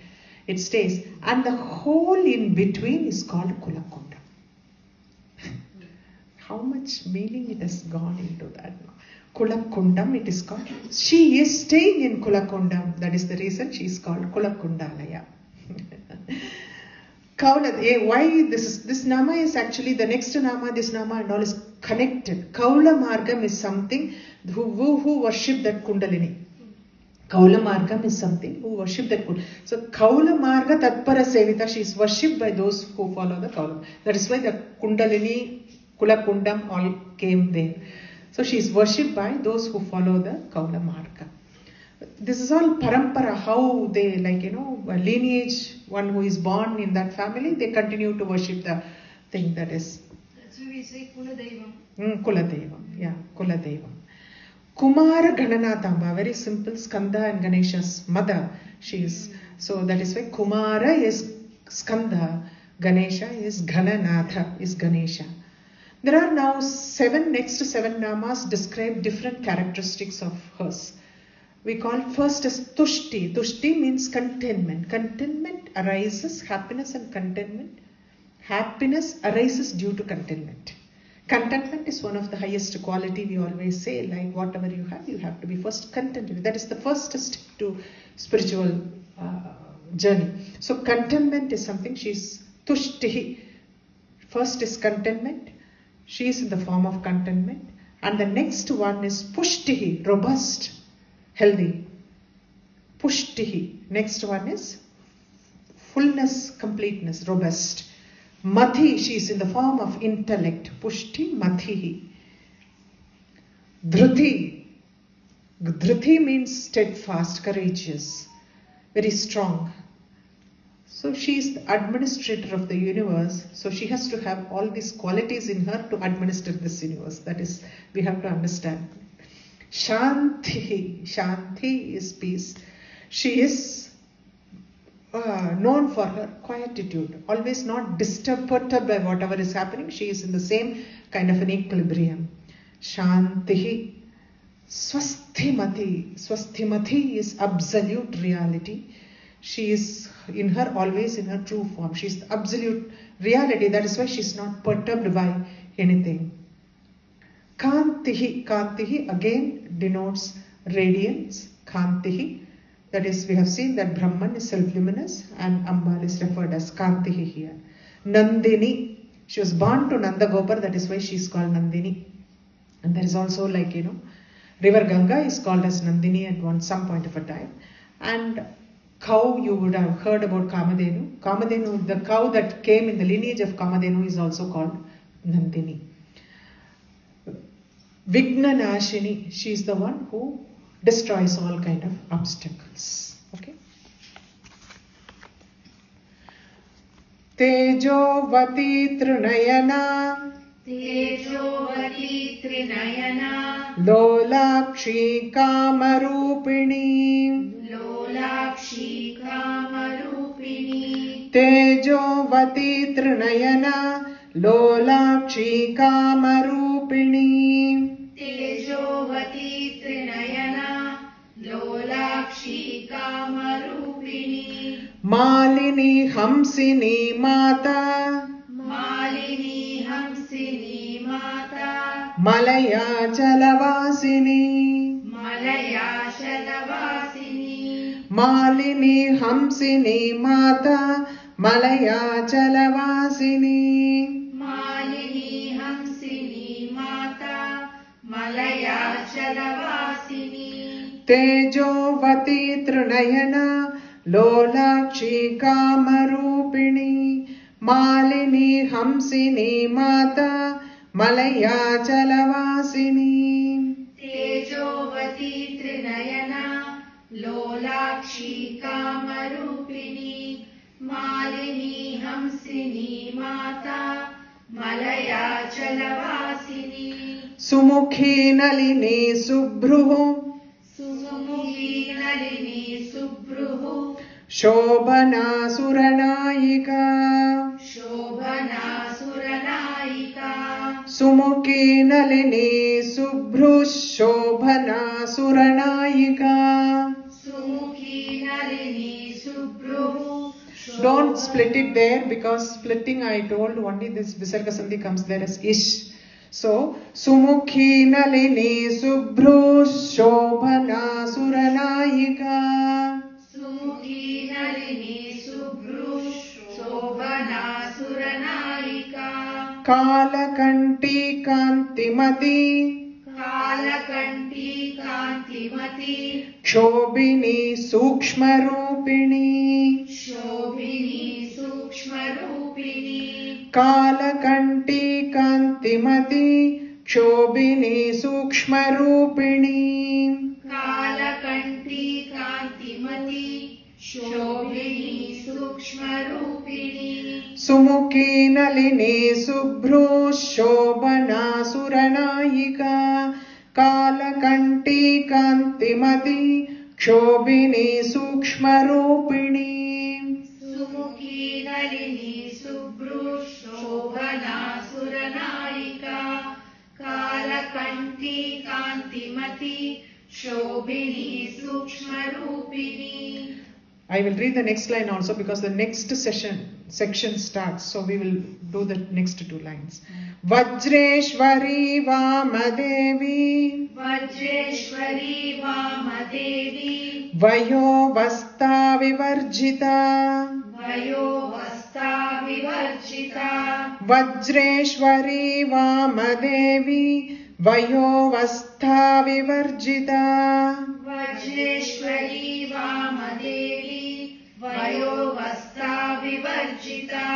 it stays, and the hole in between is called Kulakunda. How much meaning it has gone into that now. Kulakundam it is called. She is staying in Kulakundam. That is the reason she is called Kulakundalaya. Why this nama is actually the next nama, this nama and all is connected. Kaula Margam is something who worship that Kundalini. Kaula Margam is something who worship that Kundalini. So Kaula Marga Tatpara Sevita, she is worshipped by those who follow the Kaula. That is why the Kundalini, Kulakundam all came there. So she is worshipped by those who follow the Kaula Marga. This is all parampara, how they a lineage, one who is born in that family, they continue to worship the thing that is.
That's why we say Kuladevam.
Kuladevam, yeah, Kuladevam. Kumara Gananathamba, very simple, Skanda and Ganesha's mother, she is. So that is why Kumara is Skanda, Ganesha is Gananatha, is Ganesha. There are now next to seven namas describe different characteristics of hers. We call first as Tushti. Tushti means contentment. Contentment arises, happiness and contentment. Happiness arises due to contentment. Contentment is one of the highest quality. We always say, like whatever you have to be first contented. That is the first step to spiritual journey. So contentment is something. She's Tushti. First is contentment. She is in the form of contentment. And the next one is Pushtihi, robust, healthy. Pushtihi. Next one is fullness, completeness, robust. Madhi, she is in the form of intellect. Pushti, Madhihi. Dhruti. Dhruti means steadfast, courageous, very strong. So she is the administrator of the universe. So she has to have all these qualities in her to administer this universe. That is, we have to understand. Shanti. Shanti is peace. She is known for her quietude, always not disturbed by whatever is happening. She is in the same kind of an equilibrium. Shanti. Swasthimati. Swasthimati is absolute reality. She is in her, always in her true form. She is the absolute reality. That is why she is not perturbed by anything. Kantihi. Kantihi again denotes radiance. Kantihi. That is, we have seen that Brahman is self-luminous and Ambal is referred as Kantihi here. Nandini. She was born to Nanda Gopar. That is why she is called Nandini. And there is also River Ganga is called as Nandini at some point of a time. And cow, you would have heard about Kamadhenu. Kamadhenu, the cow that came in the lineage of Kamadhenu is also called Nandini. Vignanashini, she is the one who destroys all kind of obstacles. Okay. Tejovati Trinayana.
Tejovati Trinayana.
Lolakshi Kamarupini.
Lolakshi Kamarupini.
Tejovati Trinayana. Lolakshi Kamarupini.
Tejovati Trinayana. Lolakshi Kamarupini.
Malini Hamsini Mata.
Malini Hamsini Mata.
Malaya Chalavasini.
Malaya Shalavasini.
Malini Hamsini Mata Malaya Chalavasini.
Malini Hamsini Mata Malaya Chalavasini.
Tejovati Trunayana Lolakshi Kamarupini. Malini Hamsini Mata Malaya Chalavasini.
Tejovati Trinayana Lolakshi Kamarupini. Malini Hamsini Mata Malaya Chalavasini.
Sumukhi Nalini Subhruhu
Sumukhi Nalini Subhruhu
Shobhana Suranayika.
Shobhana Suranayika.
Sumukhi Nalini Subhru Shobhana Suranayika.
Sumukhi Nalini Subhruhu.
Don't split it there, because splitting I told only this Visarga Sandhi comes there as ish. So Sumukhi Nalini Subhru Shobhana Suranayika.
Sumukhi Nalini Subhru Shobhana Suranayika.
Kalakanti Kantimati
Kalakanti Kantimati.
Shobhini Sukshmarupini.
Shobhini Sukshmarupini.
Kalakanti Kantimati Shobhini Sukshmarupini.
Kalakanti Kantimati. Shobhini Sukshmarupini.
Sumukhi Nalini Subhru Shobhana Suranayika. Kalakanti Kantimati Shobhini Sukshmarupini.
Sumukhi Nalini Subhru Shobhana Suranayika. Kalakanti Kantimati Shobhini Sukshmarupini.
I will read the next line also, because the next section starts. So we will do the next two lines. Vajreshwari Vamadevi
Vajreshwari Vamadevi.
Vayo Vasta Vivarjita.
Vayo Vasta Vivarjita.
Vajreshwari Vamadevi Vayo Vasta Vivarjita.
Vajreshwari Vamadevi. Vayo Vasta Vivarjita.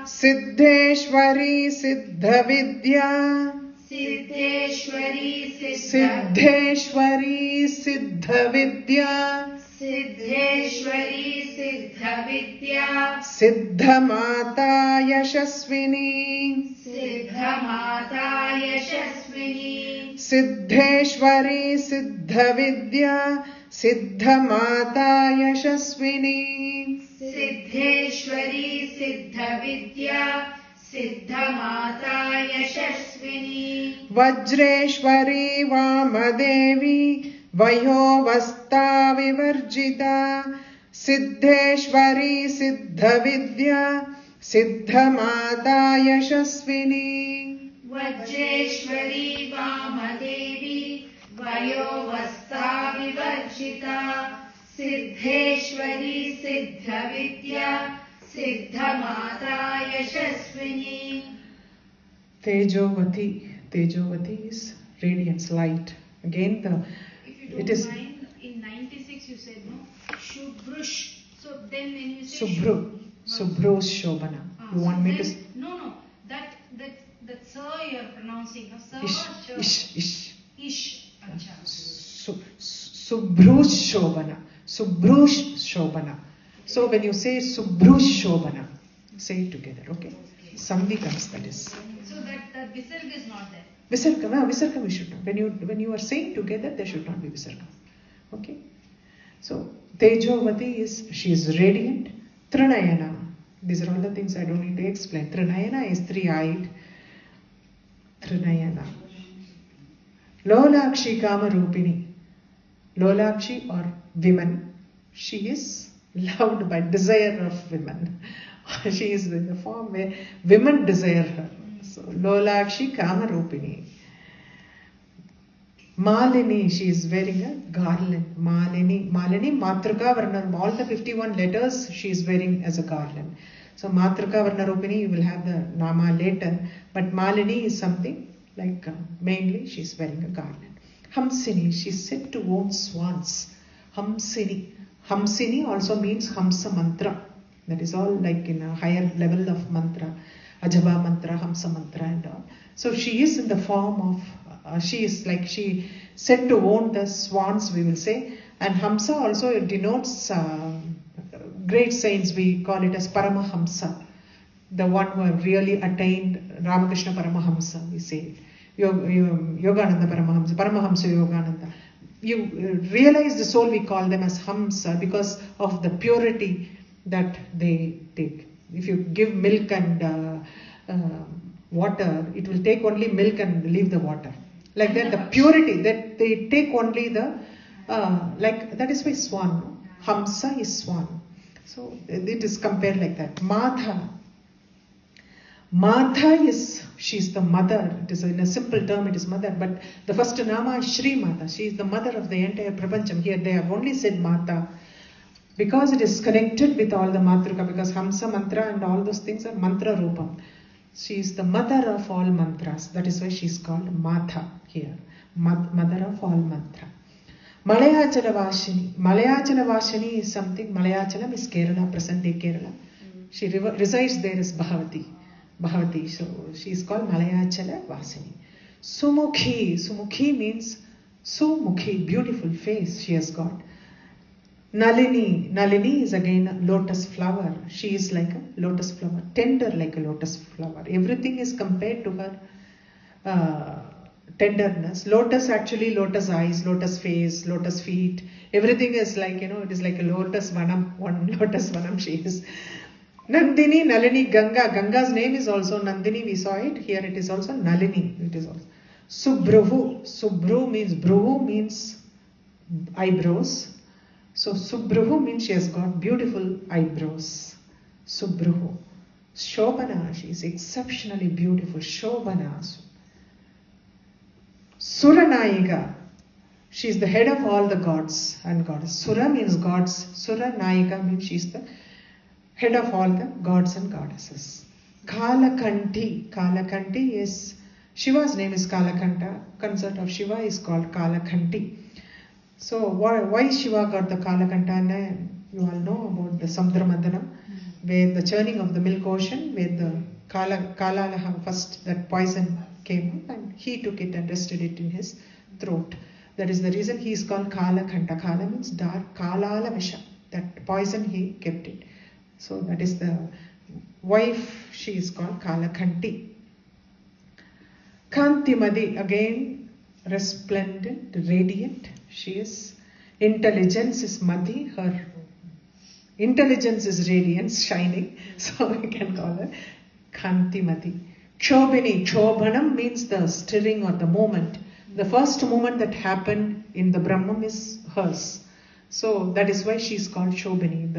Siddheshwari Siddhavidya.
Siddheshwari
Siddheshwari Siddhavidya.
Siddheshwari Siddhavidya.
Siddhamata Yashasvini.
Siddhamata Yashasvini.
Siddheshwari Siddhavidya. Siddhamata Yashasvini.
Siddheshwari Siddhavidya. Siddhamata Yashasvini.
Vajreshwari Vamadevi Vayo Vasta Vivarjita. Siddheshwari Siddhavidya. Siddhamata Yashasvini.
Vajreshwari Vamadevi. Vayo Vasta Vivarjita. Siddheshwari Siddhavidya. Siddhamata Yashasvini.
Tejovati. Tejovati is radiance, light. Again,
If you
it
don't
is
mind, in 96 you said no, Shubhrush. So then when you say
Subhru. Subhru Shobhana. You want me to?
No. That sir you are pronouncing. No, sir
Ish,
or sure?
ish.
Ish. Acha.
Subhru Shobhana. Subhru Shobhana. So when you say Subhru Shobhana, say it together, okay? Sandhi comes, that is.
So that visarga is not there.
Visarga we should not. When you are saying together, there should not be visarga. Okay? So Tejovati she is radiant. Trinayana. These are all the things I don't need to explain. Trinayana is three-eyed. Trinayana. Lolakshi Kamarupini. Lolakshi or women. She is loved by desire of women. She is in the form where women desire her. So Lolakshi Kamarupini. Malini, she is wearing a garland. Malini, Matruka Varna, all the 51 letters she is wearing as a garland. So Matruka Varna Rupini, you will have the Nama later, but Malini is something like mainly she is wearing a garland. Hamsini, she is said to own swans. Hamsini. Hamsini also means Hamsa mantra. That is all like in a higher level of mantra. Ajaba mantra, Hamsa mantra and all. So she is in the form of she is like she said to own the swans, we will say, and Hamsa also denotes great saints. We call it as Paramahamsa, the one who have really attained Ramakrishna Paramahamsa. We say Yogananda Paramahamsa, Paramahamsa Yogananda. You realize the soul. We call them as Hamsa because of the purity that they take. If you give milk and water, it will take only milk and leave the water. Like that, the purity that they take only the like that is why swan. Hamsa is swan. So it is compared like that. Madha. Madha is, she is the mother. It is in a simple term, it is mother. But the first nama is Shri Mata. She is the mother of the entire Prapancham. Here they have only said Mata because it is connected with all the Matruka, because Hamsa mantra and all those things are mantra rupam. She is the mother of all mantras. That is why she is called Matha here. Mother of all mantra. Malayachala Vashini. Malayachala Vashini is something. Malayachalam is Kerala, present day Kerala. She resides there as Bhavati. Bhavati. So she is called Malayachala Vasini. Sumukhi. Sumukhi means Sumukhi, beautiful face she has got. Nalini. Nalini is again a lotus flower. She is like a lotus flower, tender like a lotus flower. Everything is compared to her tenderness. Lotus, actually lotus eyes, lotus face, lotus feet. Everything is like, it is like a lotus vanam. One lotus vanam she is. Nandini, Nalini, Ganga. Ganga's name is also Nandini. We saw it. Here it is also Nalini. It is also Subruhu. Subru means, Bruhu means eyebrows. So Subruhu means she has got beautiful eyebrows. Subruhu. Shobana, she is exceptionally beautiful. Shobana. Suranayiga. She is the head of all the gods and goddesses. Sura means gods. Suranayiga means she is the head of all the gods and goddesses. Kalakanti. Kalakanti is, Shiva's name is Kalakanta. Consort of Shiva is called Kalakanti. So why Shiva got the Kalakanta? You all know about the Samudra Mandanam, where the churning of the milk ocean, where the Kalalaha first, that poison came up and he took it and rested it in his throat. That is the reason he is called Kalakanta. Kala means dark, Kalala Visha. That poison he kept it. So that is the wife, she is called Kalakanti. Kantimadi, again resplendent, radiant. She is, intelligence is Madi, her intelligence is radiance, shining. So we can call her Kantimadi. Chobini, Chobhanam means the stirring or the moment. The first moment that happened in the Brahman is hers. So that is why she is called Chobini,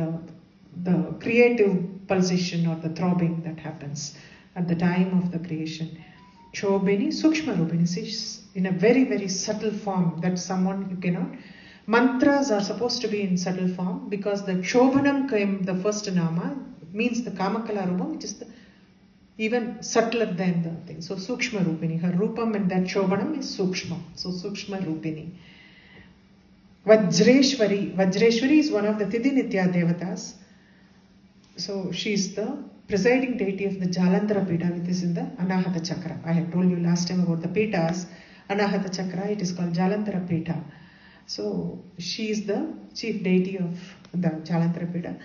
the creative pulsation or the throbbing that happens at the time of the creation. Chobini, Sukshma Rupini, she's in a very, very subtle form that someone you cannot. Mantras are supposed to be in subtle form because the Chobhanam came, the first nama, means the Kamakala Rupam, which is even subtler than the thing. So Sukshma Rupini, her Rupam and that Chobhanam is Sukshma. So Sukshma Rupini. Vajreshwari. Vajreshwari is one of the Tidhi Nitya Devatas. So she is the presiding deity of the Jalandhara Pita, which is in the Anahata Chakra. I had told you last time about the Pitas. Anahata Chakra, it is called Jalandhara Pita. So she is the chief deity of the Jalandhara Pita.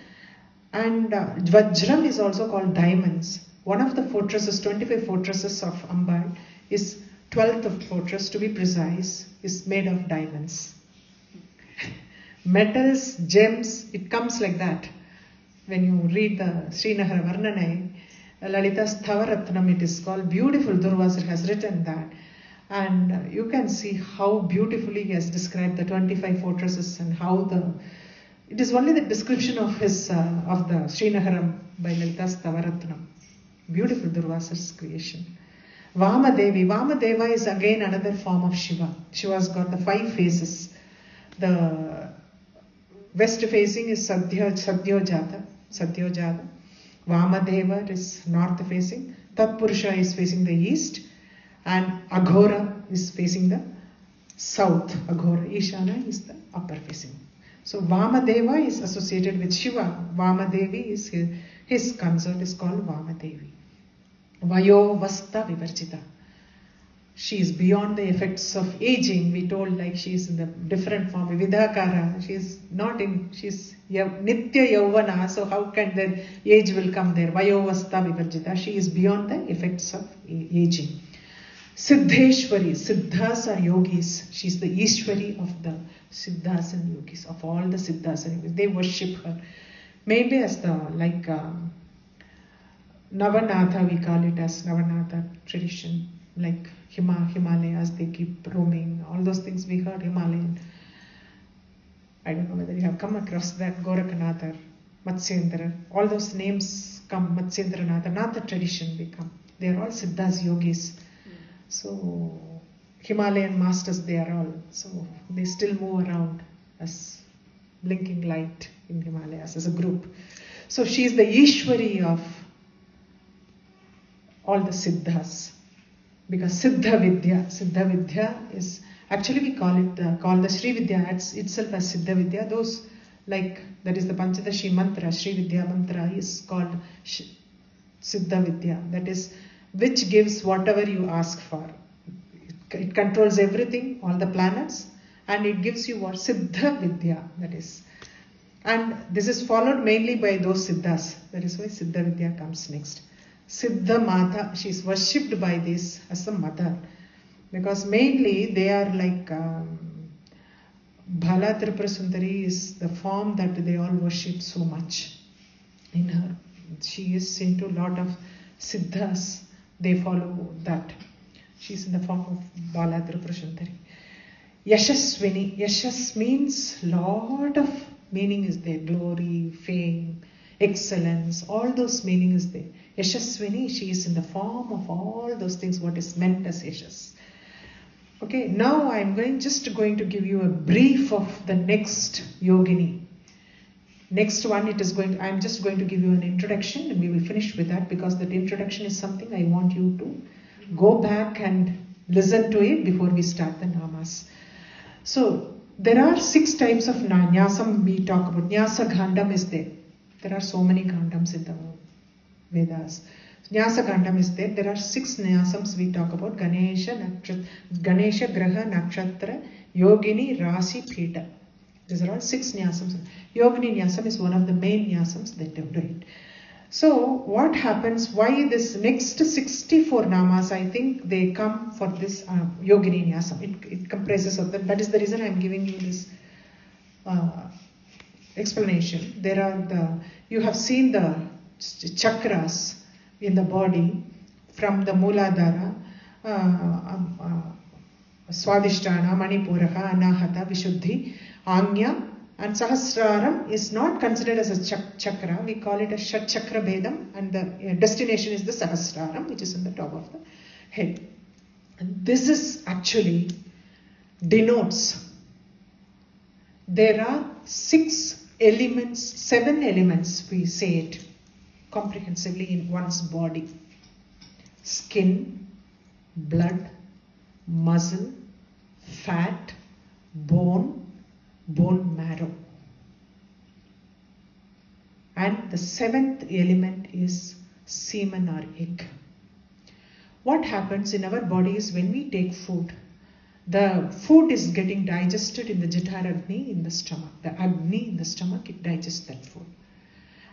And Vajram is also called diamonds. One of the fortresses, 25 fortresses of Ambal, is 12th of fortress, to be precise, is made of diamonds. Metals, gems, it comes like that. When you read the Srinahara Varnanai, Lalitha Sahasranamam, it is called, beautiful. Durvasar has written that. And you can see how beautifully he has described the 25 fortresses and how it is only the description of his, of the Srinaharam by Lalitha Sahasranamam. Beautiful Durvasar's creation. Vamadevi. Vamadeva is again another form of Shiva. Shiva's got the 5 faces. The west facing is Satyojata. Vamadeva is north facing. Tatpurusha is facing the east. And Aghora is facing the south. Aghora. Ishana is the upper facing. So Vamadeva is associated with Shiva. Vamadevi is his consort is called Vamadevi. Vayo Vasta Vivarjita. She is beyond the effects of aging. We told like she is in the different form. Vidhakara. She is not in, she is Nitya Yauvana. So how can the age will come there? Vayo Vasta Vivarjita. She is beyond the effects of aging. Siddheshwari. Siddhas are yogis. She is the Ishwari of the Siddhas and yogis. Of all the Siddhas and yogis. They worship her. Mainly as the like Navanatha, we call it as Navanatha tradition. Like Himalayas, they keep roaming. All those things we heard Himalayan. I don't know whether you have come across that. Gorakhanatha, Matsyendra. All those names come. Matsyendranatha. Natha tradition they come. They are all Siddhas yogis. So Himalayan masters they are all. So they still move around as blinking light in Himalayas as a group. So she is the Ishwari of all the Siddhas. Because Siddha Vidya is, actually we call the Sri Vidya itself as Siddha Vidya. Those like, that is the Panchadashi mantra, Sri Vidya mantra is called Siddha Vidya. That is, which gives whatever you ask for. It controls everything, all the planets, and it gives you what? Siddha Vidya, that is. And this is followed mainly by those Siddhas. That is why Siddha Vidya comes next. Siddha Mata, she is worshipped by this as a mother. Because mainly they are like Bhala Tripura Sundari is the form that they all worship so much in her. She is into a lot of Siddhas. They follow that. She is in the form of Bhala Tripura Sundari. Yashaswini. Yashas means lot of meaning is there. Glory, fame, excellence, all those meaning is there. Yashaswini, she is in the form of all those things what is meant as Yashas. Okay, now I am just going to give you a brief of the next yogini. Next one, I am just going to give you an introduction and we will finish with that, because that introduction is something I want you to go back and listen to it before we start the namas. So there are 6 types of nyasam we talk about. Nyasa Gandam is there. There are so many Gandams in the Vedas. Nyasa Gandam is there. There are 6 nyasams we talk about. Ganesha, Graha, Nakshatra, Yogini, Rasi, Pita. These are all 6 nyasams. Yogini nyasam is one of the main nyasams that do it. So what happens, why this next 64 namas, I think they come for this Yogini nyasam. It comprises of that. That is the reason I am giving you this explanation. There are you have seen the chakras in the body from the Mooladhara, Swadhisthana, Manipuraha, Anahata, Vishuddhi, Anya, and Sahasraram is not considered as a chakra. We call it a Shat Chakra Bedam, and the destination is the Sahasraram, which is in the top of the head. And this is actually denotes there are 6 elements, 7 elements, we say it comprehensively in one's body. Skin, blood, muscle, fat, bone marrow. And the 7th element is semen or egg. What happens in our body is when we take food, the food is getting digested in the Jఠar Agni in the stomach. The Agni in the stomach, it digests that food.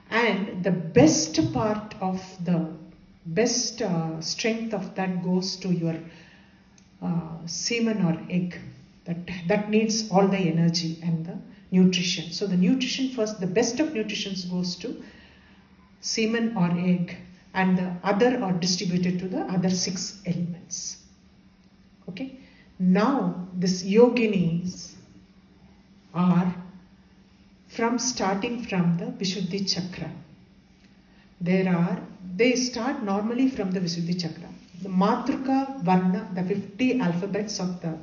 And the best part of the best strength of that goes to your semen or egg. That needs all the energy and the nutrition. So the nutrition first, the best of nutrition goes to semen or egg, and the other are distributed to the other 6 elements. Okay. Now this yoginis are starting from the Vishuddhi Chakra. They start normally from the Vishuddhi Chakra. the Matruka Varna, the 50 alphabets of the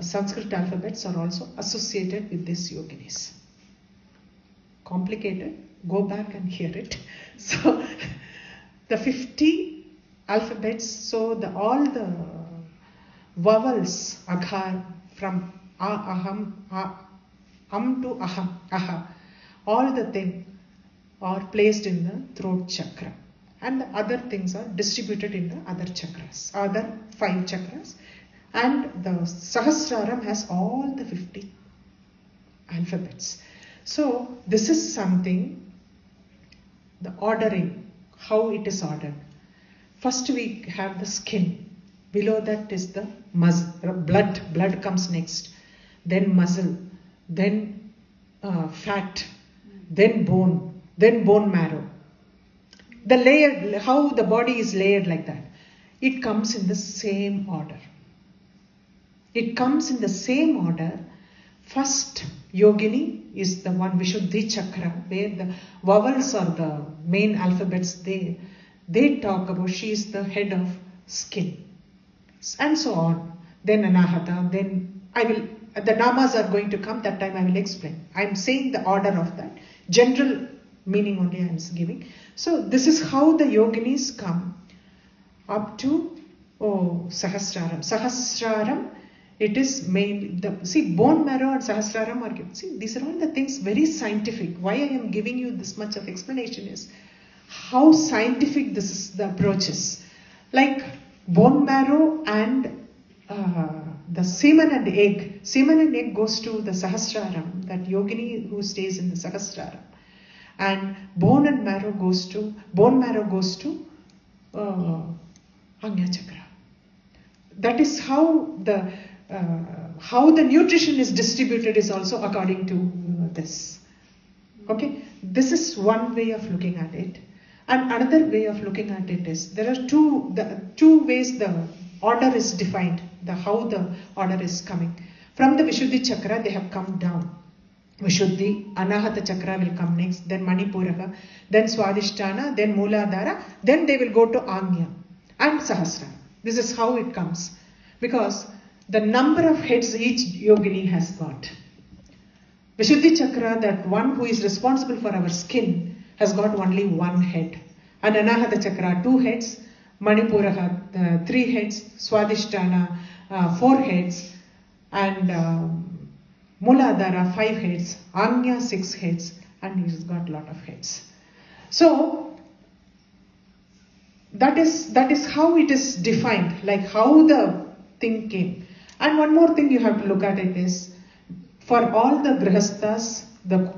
Sanskrit alphabets are also associated with these yoginis. Complicated, go back and hear it. So the 50 alphabets, so all the vowels, aghar, from aham, to aham, aha, all the things are placed in the throat chakra. And the other things are distributed in the other chakras, other 5 chakras. And the Sahasraram has all the 50 alphabets. So this is something, the ordering, how it is ordered. First we have the skin. Below that is the blood. Blood comes next. Then muscle. Then fat. Then bone. Then bone marrow. The layer, how the body is layered like that. It comes in the same order. It comes in the same order. First yogini is the one, Vishuddhi chakra, where the vowels are the main alphabets. They talk about, she is the head of skin. And so on. Then Anahata, then the namas are going to come, that time I will explain. I am saying the order of that. General meaning only I am giving. So this is how the yoginis come up to Sahasraram. Sahasraram, it is mainly, bone marrow and Sahasraram are given. See, these are all the things very scientific. Why I am giving you this much of explanation is how scientific this is, the approach is. Like bone marrow and the semen and egg. Semen and egg goes to the Sahasraram, that yogini who stays in the Sahasraram. And bone marrow goes to Agnya chakra. That is how the nutrition is distributed is also according to this. Okay, this is one way of looking at it. And another way of looking at it is, there are two ways the order is defined, how the order is coming. From the Vishuddhi chakra, they have come down. Vishuddhi, Anahata chakra will come next, then Manipuraka, then Swadhisthana, then Mooladhara, then they will go to Agnya and Sahasrara. This is how it comes. Because the number of heads each yogini has got. Vishuddhi chakra, that one who is responsible for our skin, has got only 1 head. And Anahata chakra, 2 heads. Manipuraka, 3 heads. Swadhisthana, 4 heads. And Mooladhara, 5 heads. Agnya, 6 heads. And he's got a lot of heads. So that is how it is defined, like how the thing came. And one more thing you have to look at it is, for all the grihasthas, the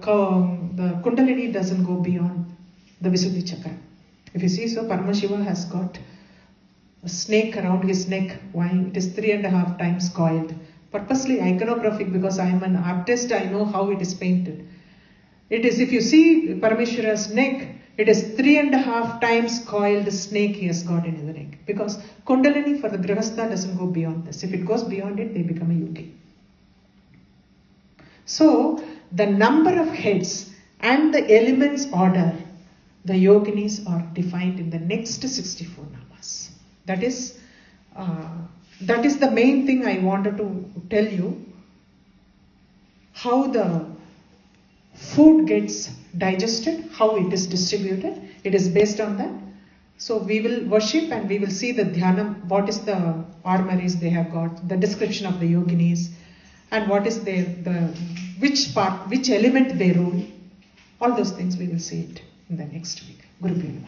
Kundalini doesn't go beyond the Visuddhi chakra. If you see, so Paramashiva has got a snake around his neck. Why? It is 3.5 times coiled. Purposely iconographic, because I am an artist, I know how it is painted. It is, if you see Parameshwara's neck, it is 3.5 times coiled snake he has got in the neck. Because Kundalini for the Grihastha doesn't go beyond this. If it goes beyond it, they become a yogi. So, the number of heads and the elements order, the yoginis are defined in the next 64 namas. That is the main thing I wanted to tell you. How the food gets digested, how it is distributed. It is based on that. So we will worship and we will see the dhyanam, what is the armories they have got, the description of the yoginis, and what is which element they rule. All those things we will see it in the next week. Guru Purnima.